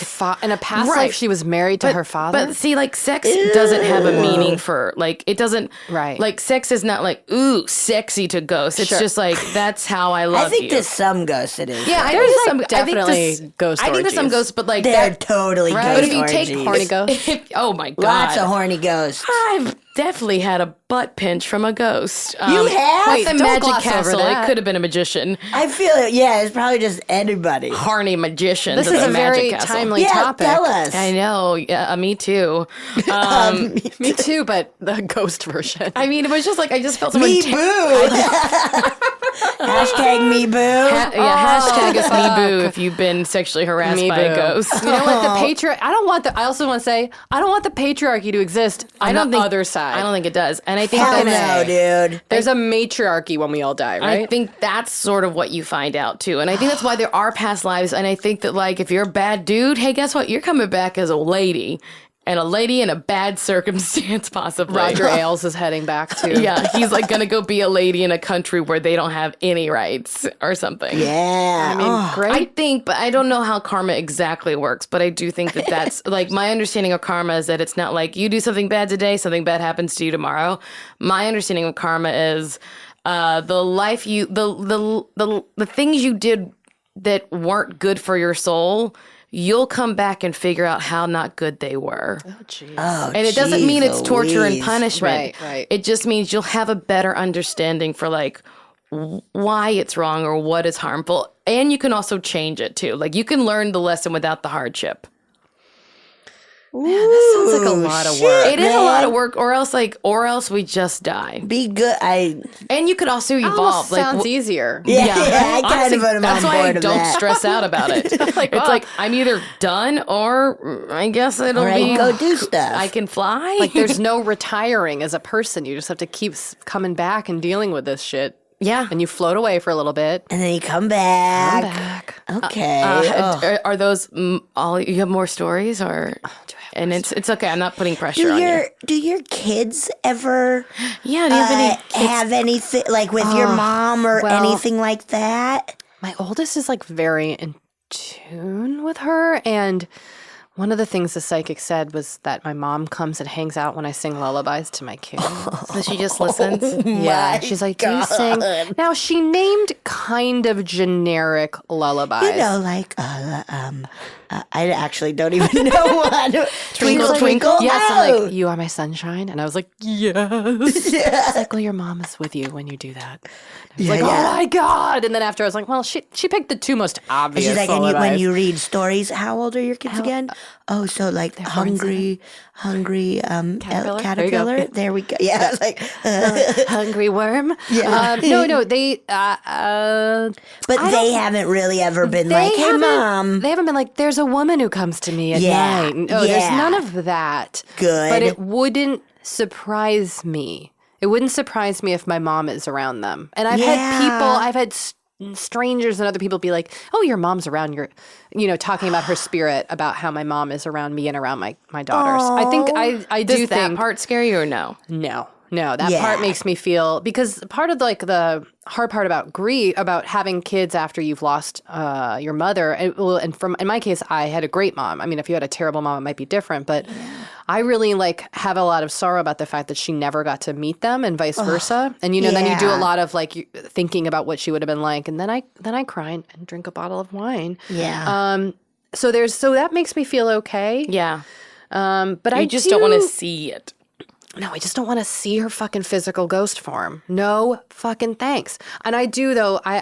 past Right. life, she was married to her father. But see, like, sex doesn't have a meaning for, like, it doesn't. Right. Like, sex is not like, ooh, sexy to ghosts. It's Sure. just like, that's how I love I think you. to some ghosts it is. Yeah, I There's, think like, some, I think definitely this- ghost I think there's some orgies. ghosts, but like They're that. totally Right. ghost But if you take orgies. horny ghosts. Oh my god, Lots of horny ghosts. I've definitely had a butt pinch from a ghost. You have? At Wait, the don't Magic gloss over Castle. It that. could have been a magician, I feel it. Yeah, it's probably just anybody. horny magician. This to is the a Magic very Castle. timely Yeah, topic. tell us. I know. Yeah, me too. Me too, but the ghost version. I mean, it was just like I just felt someone. Me boo. Hashtag me boo. Hashtag is me boo if you've been sexually harassed Me by a boo. ghost. You know what? I also want to say, I don't want the patriarchy to exist on the other side. I don't think it does, and I think Hell that's no, dude. There's a matriarchy when we all die, right? I think that's sort of what you find out too. And I think that's why there are past lives. And I think that, like, if you're a bad dude, hey, guess what? You're coming back as a lady. and a lady in a bad circumstance, possibly. Roger Ailes is heading back to. Yeah, he's like going to go be a lady in a country where they don't have any rights or something. Yeah. I mean, great. I think, but I don't know how karma exactly works, but I do think that that's like my understanding of karma is that it's not like you do something bad today, something bad happens to you tomorrow. My understanding of karma is the life you, the things you did that weren't good for your soul, you'll come back and figure out how not good they were. Oh, jeez. Oh, And it doesn't mean it's torture and Louise. punishment. Right. It just means you'll have a better understanding for like why it's wrong or what is harmful. And you can also change it too. Like you can learn the lesson without the hardship. Man, that sounds like a lot of work. It is a lot of work, or else we just die. Be good. And you could also evolve. Almost Like sounds easier. I kind Honestly, of am that's on why I board of don't that. stress out about it. It's like I'm either done or I guess it'll All right, be go do stuff. I can fly. Like there's no retiring as a person. You just have to keep coming back and dealing with this shit. yeah. And you float away for a little bit. and then you come back. Okay. Are those all? You have more stories, or? And it's okay. I'm not putting pressure on you. Do your kids ever Yeah. Do you have any? have anything like with your mom or well- anything like that? My oldest is like very in tune with her. And one of the things the psychic said was that my mom comes and hangs out when I sing lullabies to my kids. So she just listens. Yeah. She's like, do you sing? Now, she named kind of generic lullabies. You know, like I actually don't even know what. Twinkle, twinkle. Yes, Oh. and like, you are my sunshine. And I was like, yes. She's like, well, your mom is with you when you do that. I was like, oh my God. And then after I was like, well, she picked the two most And obvious she's like, lullabies. when you read stories, how old are your kids again? Oh, so like hungry, Caterpillar? caterpillar. There we go. Yeah, I was like, Hungry worm? Yeah. No, they... but they haven't really ever been like, hey, mom. They haven't been like, there's a woman who comes to me at Yeah, night. No, there's yeah. none of that. Good. But it wouldn't surprise me. It wouldn't surprise me if my mom is around them. And I've had strangers and other people be like, oh, your mom's around your, talking about her spirit, about how my mom is around me and around my daughters. I think I do Does that think part scare you or no? No, that part makes me feel, because part of like the hard part about grief, about having kids after you've lost your mother, and in my case, I had a great mom. I mean, if you had a terrible mom, it might be different, but I really like have a lot of sorrow about the fact that she never got to meet them and vice versa. And then you do a lot of like thinking about what she would have been like, and then I cry and drink a bottle of wine. Yeah. So that makes me feel okay. Yeah. But I just don't want to see it. No, I just don't want to see her fucking physical ghost form. No fucking thanks. And I do though. I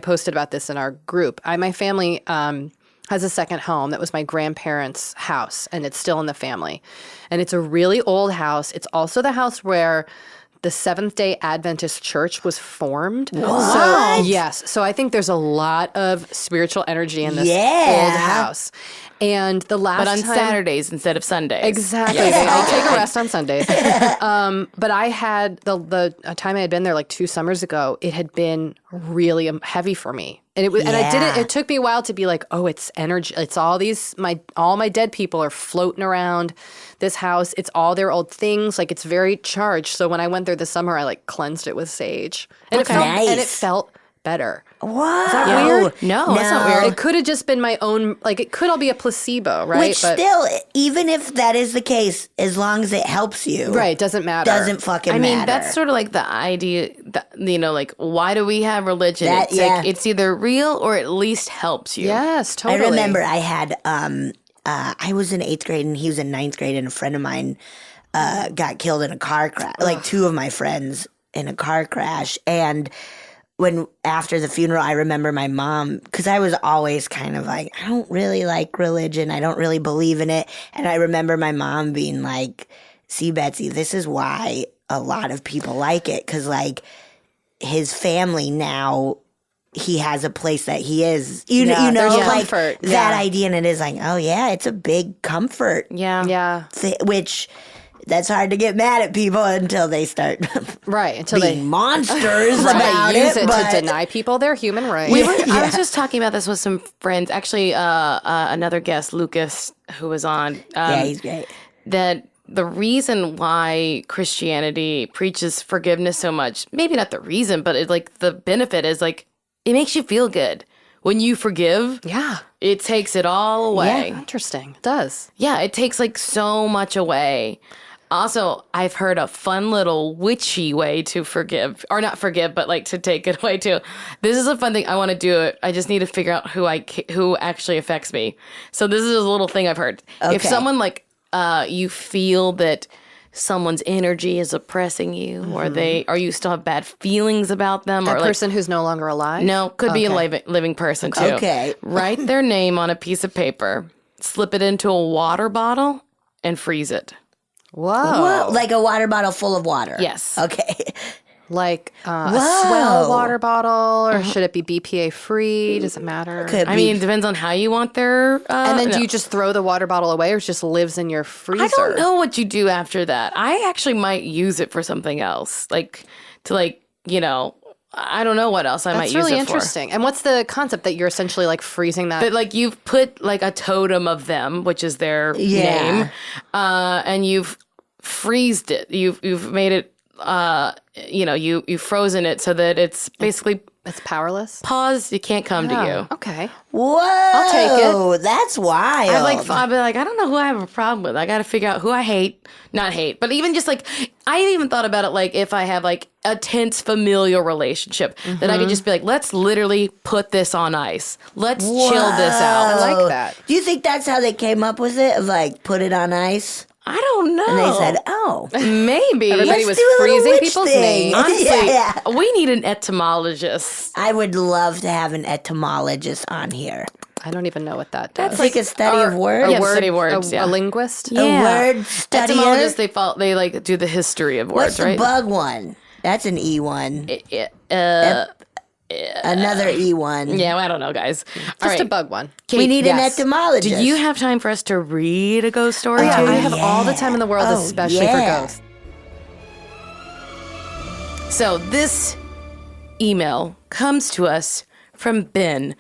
posted about this in our group. My family has a second home that was my grandparents' house, and it's still in the family. And it's a really old house. It's also the house where the Seventh-day Adventist Church was formed. What? So, yes. So I think there's a lot of spiritual energy in this old house. And the last But on time, Saturdays instead of Sundays. exactly. They all take a rest on Sundays. But I had the time I had been there like 2 summers ago, it had been really heavy for me. And it was, and I didn't. It took me a while to be like, oh, it's energy. It's all these all my dead people are floating around this house. It's all their old things. Like it's very charged. So when I went there this summer, I like cleansed it with sage, and it felt better. What? Is that weird? No, that's not weird. It could have just been my own. Like it could all be a placebo, right? Which still, even if that is the case, as long as it helps you, right, doesn't matter. doesn't fucking I mean, matter. that's sort of like the idea that, like, why do we have religion? That- It's yeah. like, it's either real or at least helps you. Yes, totally. I remember I had, I was in 8th grade and he was in 9th grade, and a friend of mine got killed in a car crash, like 2 of my friends in a car crash. And after the funeral, I remember my mom, because I was always kind of like, I don't really like religion. I don't really believe in it. And I remember my mom being like, see, Betsy, this is why a lot of people like it. Because like his family now, he has a place that he is, you know, there's like comfort. that idea. And it is like, oh yeah, it's a big comfort Yeah. Yeah. which That's hard to get mad at people until they start Right. Until being they monsters about use it but to deny people their human rights. I was just talking about this with some friends. Actually, another guest, Lucas, who was on. yeah, he's great. That the reason why Christianity preaches forgiveness so much, maybe not the reason, but the benefit is it makes you feel good. When you forgive, Yeah. it takes it all away. Yeah, interesting. It does. Yeah, it takes so much away. Also, I've heard a fun little witchy way to forgive, or not forgive, but to take it away too. This is a fun thing. I want to do it. I just need to figure out who actually affects me. So this is a little thing I've heard. If Okay. someone you feel that someone's energy is oppressing you, or you still have bad feelings about them, A or person who's no longer alive? no, could be a Okay. living person too. Okay. Write their name on a piece of paper, slip it into a water bottle, and freeze it. Whoa. Whoa, like a water bottle full of water. Yes. Okay. Like a Whoa. Swell water bottle, or should it be BPA free? Does it matter? Could I be. mean, it depends on how you want their. And then no. do you just throw the water bottle away, or it just lives in your freezer? I don't know what you do after that. I actually might use it for something else, I don't know what else I might That's use really it for. interesting. And what's the concept that you're essentially freezing that? But you've put a totem of them, which is their Yeah. name, and you've freezed it. You've made it. You've frozen it so that it's basically It's powerless? paused. It can't come to you. Oh, okay. Whoa. I'll take it. That's wild. I'd be I don't know who I have a problem with. I got to figure out who I hate. Not hate, but even just I even thought about it if I have a tense familial relationship, that I could just be let's literally put this on ice. Let's chill this out. I like that. Do you think that's how they came up with it? Of put it on ice? I don't know. And they said, oh. maybe. Everybody Let's was do a little freezing witch people's thing. names. Honestly, Yeah. we need an etymologist. I would love to have an etymologist on here. I don't even know what that does. That's like a study of words. Yeah, study words, A A linguist? word studier? Etymologists, they do the history of What's words, the right? bug one? That's an E one. Another E one. Yeah, well, I don't know, guys. All Just right. a bug one. Kate, We need an yes. etymologist. Do you have time for us to read a ghost story Yeah, to you? I have all the time in the world, Oh, especially yeah. for ghosts. So this email comes to us from Ben.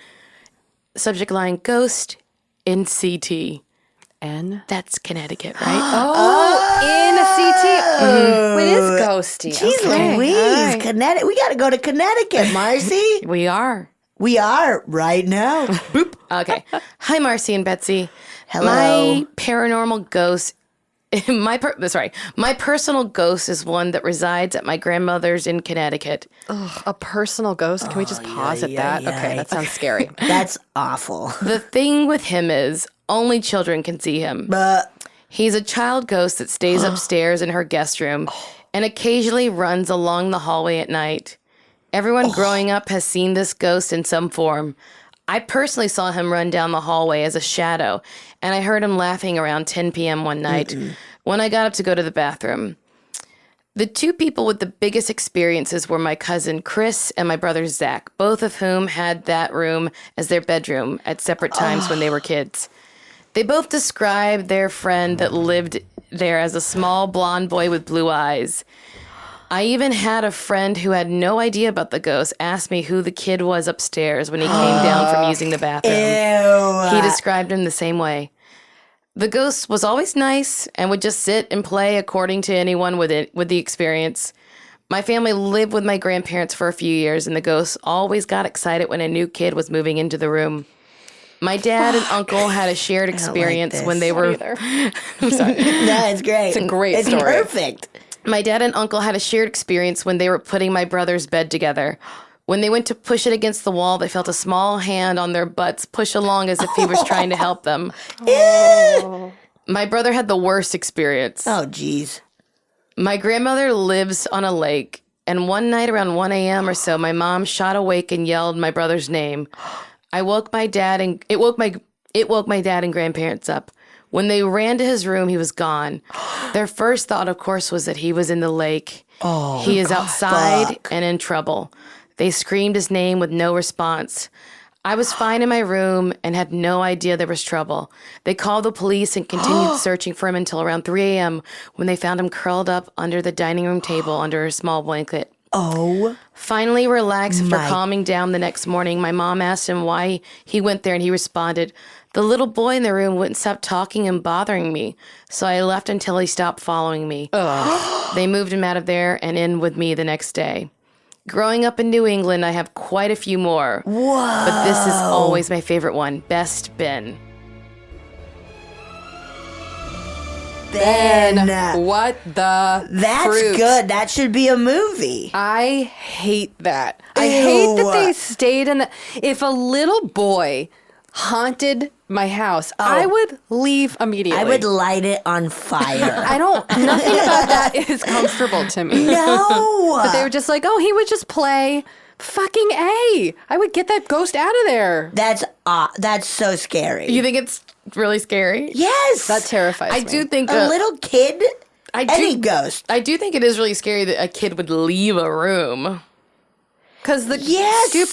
Subject line, ghost in CT. N? That's Connecticut, right? In a CT. It is ghosty. Jeez Okay. Louise, All right. Connecticut. We got to go to Connecticut, Marcy. We are. We are right now. Okay. Hi, Marcy and Betsy. Hello. My paranormal ghost. My personal ghost is one that resides at my grandmother's in Connecticut. A personal ghost? Can we just pause at that? yeah. Okay, that sounds scary. That's awful. The thing with him is only children can see him. But He's a child ghost that stays upstairs in her guest room and occasionally runs along the hallway at night. Everyone growing up has seen this ghost in some form. I personally saw him run down the hallway as a shadow, and I heard him laughing around 10 p.m. one night when I got up to go to the bathroom. The two people with the biggest experiences were my cousin Chris and my brother Zach, both of whom had that room as their bedroom at separate times when they were kids. They both described their friend that lived there as a small blonde boy with blue eyes. I even had a friend who had no idea about the ghost ask me who the kid was upstairs when he came down from using the bathroom. He described him the same way. The ghost was always nice and would just sit and play according to anyone with the experience. My family lived with my grandparents for a few years, and the ghost always got excited when a new kid was moving into the room. My dad and uncle had a shared experience when they were. I'm sorry. No, it's great. It's a great It's story. perfect. My dad and uncle had a shared experience when they were putting my brother's bed together. When they went to push it against the wall, they felt a small hand on their butts push along as if he was trying to help them. My brother had the worst experience. Oh, geez. My grandmother lives on a lake, and one night around 1 a.m. or so, my mom shot awake and yelled my brother's name. I woke my dad and it woke my dad and grandparents up. When they ran to his room, he was gone. Their first thought, of course, was that he was in the lake. He is outside and in trouble. They screamed his name with no response. I was fine in my room and had no idea there was trouble. They called the police and continued searching for him until around 3 a.m. when they found him curled up under the dining room table under a small blanket. Oh. Finally relaxed after calming down the next morning, my mom asked him why he went there, and he responded, "The little boy in the room wouldn't stop talking and bothering me, so I left until he stopped following me." They moved him out of there and in with me the next day. Growing up in New England, I have quite a few more. Whoa. But this is always my favorite one. Best Ben. Ben. What the That's fruit? good. That should be a movie. I hate that. I hate that they stayed in the... If a little boy haunted my house, I would leave immediately. I would light it on fire. Nothing about that is comfortable to me. No. But they were just like, oh, he would just play. Fucking A. I would get that ghost out of there. That's so scary. You think it's really scary? Yes. That terrifies me. I do think a little kid, any ghost. I do think it is really scary that a kid would leave a room. Because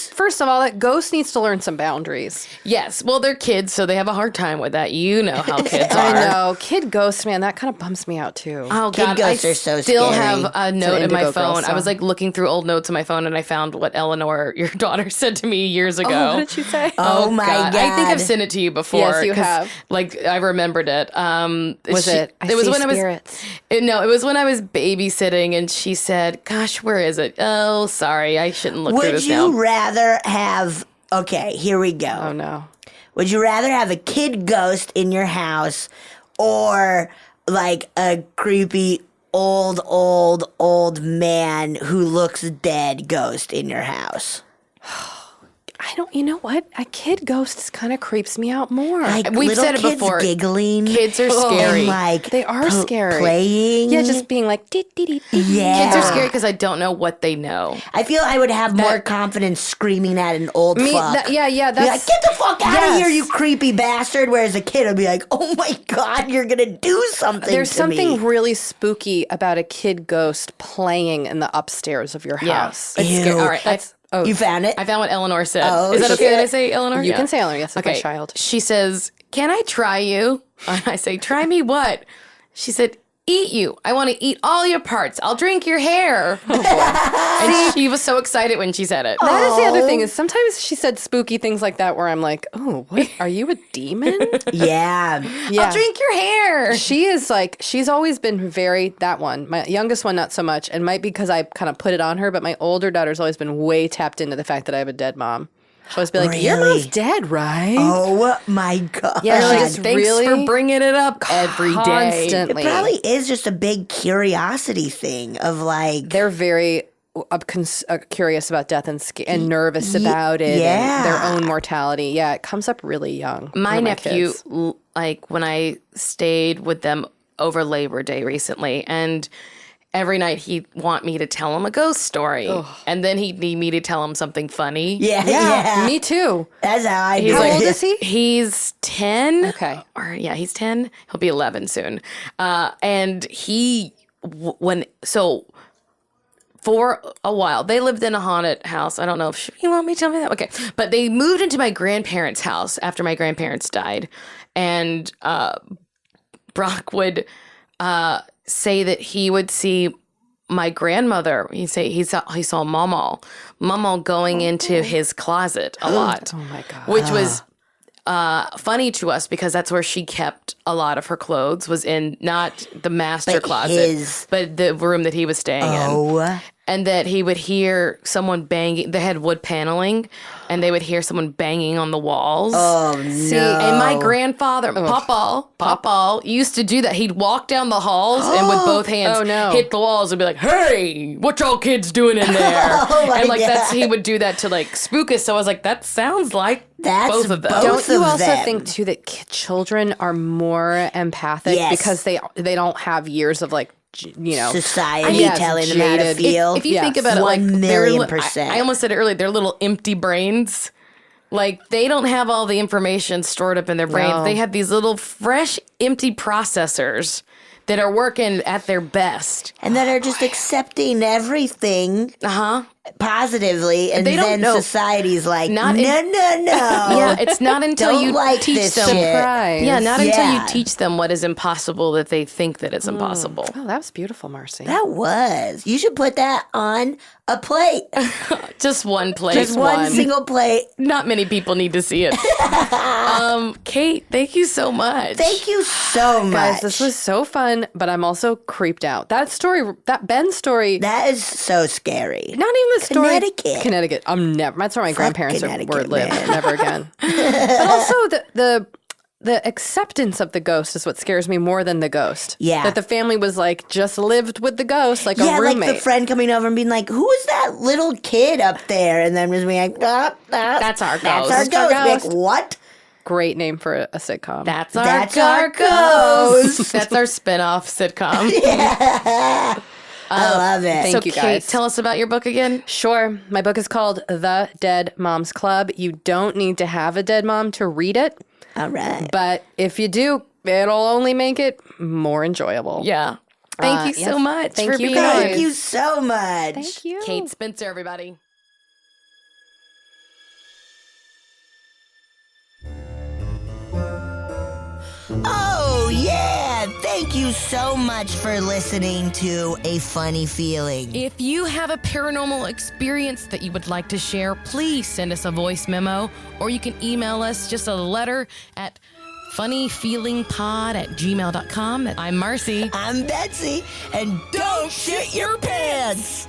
first of all, that ghost needs to learn some boundaries. Yes. Well, they're kids, so they have a hard time with that. You know how kids are. I know. Kid ghosts, man, that kind of bums me out too. Oh, Kid God. ghosts I are so still scary. have a note in my Indigo Girls phone. I was song. like looking through old notes on my phone, and I found what Eleanor, your daughter, said to me years ago. Oh, what did she say? Oh my God. I think I've sent it to you before. Yes, you 'cause, have. Like, I remembered it. Was it? I was see when spirits. it was when I was babysitting, and she said, "Gosh, where is it? Oh, sorry, I shouldn't look through Would this you now." rather have... Okay, here we go. Oh, no. Would you rather have a kid ghost in your house or like a creepy old man who looks dead ghost in your house? You know what? A kid ghost kind of creeps me out more. Like We've little said it kids before. giggling. Kids are scary. And like They are scary. Playing. Yeah, just being like, Yeah. Kids are scary because I don't know what they know. I feel I would have more confidence screaming at an old fuck. Yeah, Be like, that's... get the fuck out of Yes. here, you creepy bastard. Whereas a kid would be like, oh my God, you're going to do something There's to something me. really spooky about a kid ghost playing in the upstairs of your Yeah. house. It's Ew. scary. All right. You found it? I found what Eleanor said. Oh, Is that okay that I shit. say Eleanor? You Yeah. can say Eleanor. Yes, it's my Okay. child. She says, "Can I try you?" And I say, "Try me what?" She said, "Eat you. I want to eat all your parts. I'll drink your hair." Oh, boy. And she was so excited when she said it. That is the other thing, is sometimes she said spooky things like that where I'm like, oh, what? Are you a demon? Yeah. Yeah. I'll drink your hair. She is like, she's always been that one. My youngest one, not so much. And might be because I kind of put it on her, but my older daughter's always been way tapped into the fact that I have a dead mom. She'll always be like, your Really? mom's dead, right? Oh my God. Yeah, You're she like, just thanks really for bringing it up every day. It constantly. probably is just a big curiosity thing of like, They're very curious about death and nervous about it yeah. and their own mortality. Yeah, it comes up really young. My with nephew, kids. like when I stayed with them over Labor Day recently, and every night he'd want me to tell him a ghost story, and then he'd need me to tell him something funny. yeah. Me too. That's how I do He's How it. old is he? He's 10. Okay. Or yeah, he's 10. He'll be 11 soon. And he, for a while, they lived in a haunted house. I don't know if you want me to tell me that. Okay. But they moved into my grandparents' house after my grandparents died. And Brock would say that he would see my grandmother. He'd say he saw Mama going into his closet a lot. Oh my God. Which was funny to us because that's where she kept a lot of her clothes, was in not the master But closet, but the room that he was staying in. Oh. And that he would hear someone banging. They had wood paneling, and they would hear someone banging on the walls. Oh, no. And my grandfather, Papa, used to do that. He'd walk down the halls and with both hands hit the walls and be like, "Hey, what y'all kids doing in there?" And like he would do that to like spook us. So I was like, that sounds like That's both of them. both Don't you of also them. think too that children are more empathic Yes. because they don't have years of like Society Yes, telling them how to jaded. feel. If you Yes. think about it, like 1,000,000%. I almost said it earlier. They're little empty brains. Like they don't have all the information stored up in their brains. No. They have these little fresh, empty processors that are working at their best. and that are just accepting everything positively, and They don't then know. society's like, Not no, in- no, no. Yeah, it's not until Don't you like teach this them. shit. Surprise. Yeah, not until Yeah. you teach them what is impossible that they think that it's impossible. Oh, that was beautiful, Marcy. That was. You should put that on a plate. Just one place. Just one single plate. Not many people need to see it. Kate, thank you so much. Thank you so much. Guys, this was so fun, but I'm also creeped out. That story, that Ben story, That is so scary. not even the story. Connecticut. Connecticut. I'm never. That's where my grandparents Connecticut, were lived. man. Never again. But also the acceptance of the ghost is what scares me more than the ghost. Yeah. That the family was like just lived with the ghost like Yeah, a roommate. like the friend coming over and being like, "Who is that little kid up there?" And then just being like, That's our That's ghost. our That's ghost." our Be like, ghost. what? Great name for a sitcom. That's our That's our ghost. ghost. That's our spin-off sitcom. I love it. Thank So, you, Kate, guys. tell us about your book again. Sure. My book is called The Dead Moms Club. You don't need to have a dead mom to read it, All right. but if you do, it'll only make it more enjoyable. Yeah. Thank you so yes. much Thank for you, being guys. on. Thank you so much. Thank you. Kate Spencer, everybody. Oh, yeah. Thank you so much for listening to A Funny Feeling. If you have a paranormal experience that you would like to share, please send us a voice memo, or you can email us just a letter at funnyfeelingpod@gmail.com. I'm Marcy. I'm Betsy, and don't shit your pants.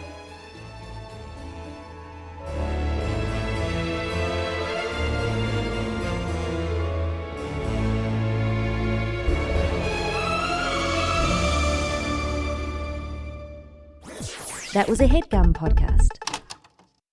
That was a HeadGum podcast.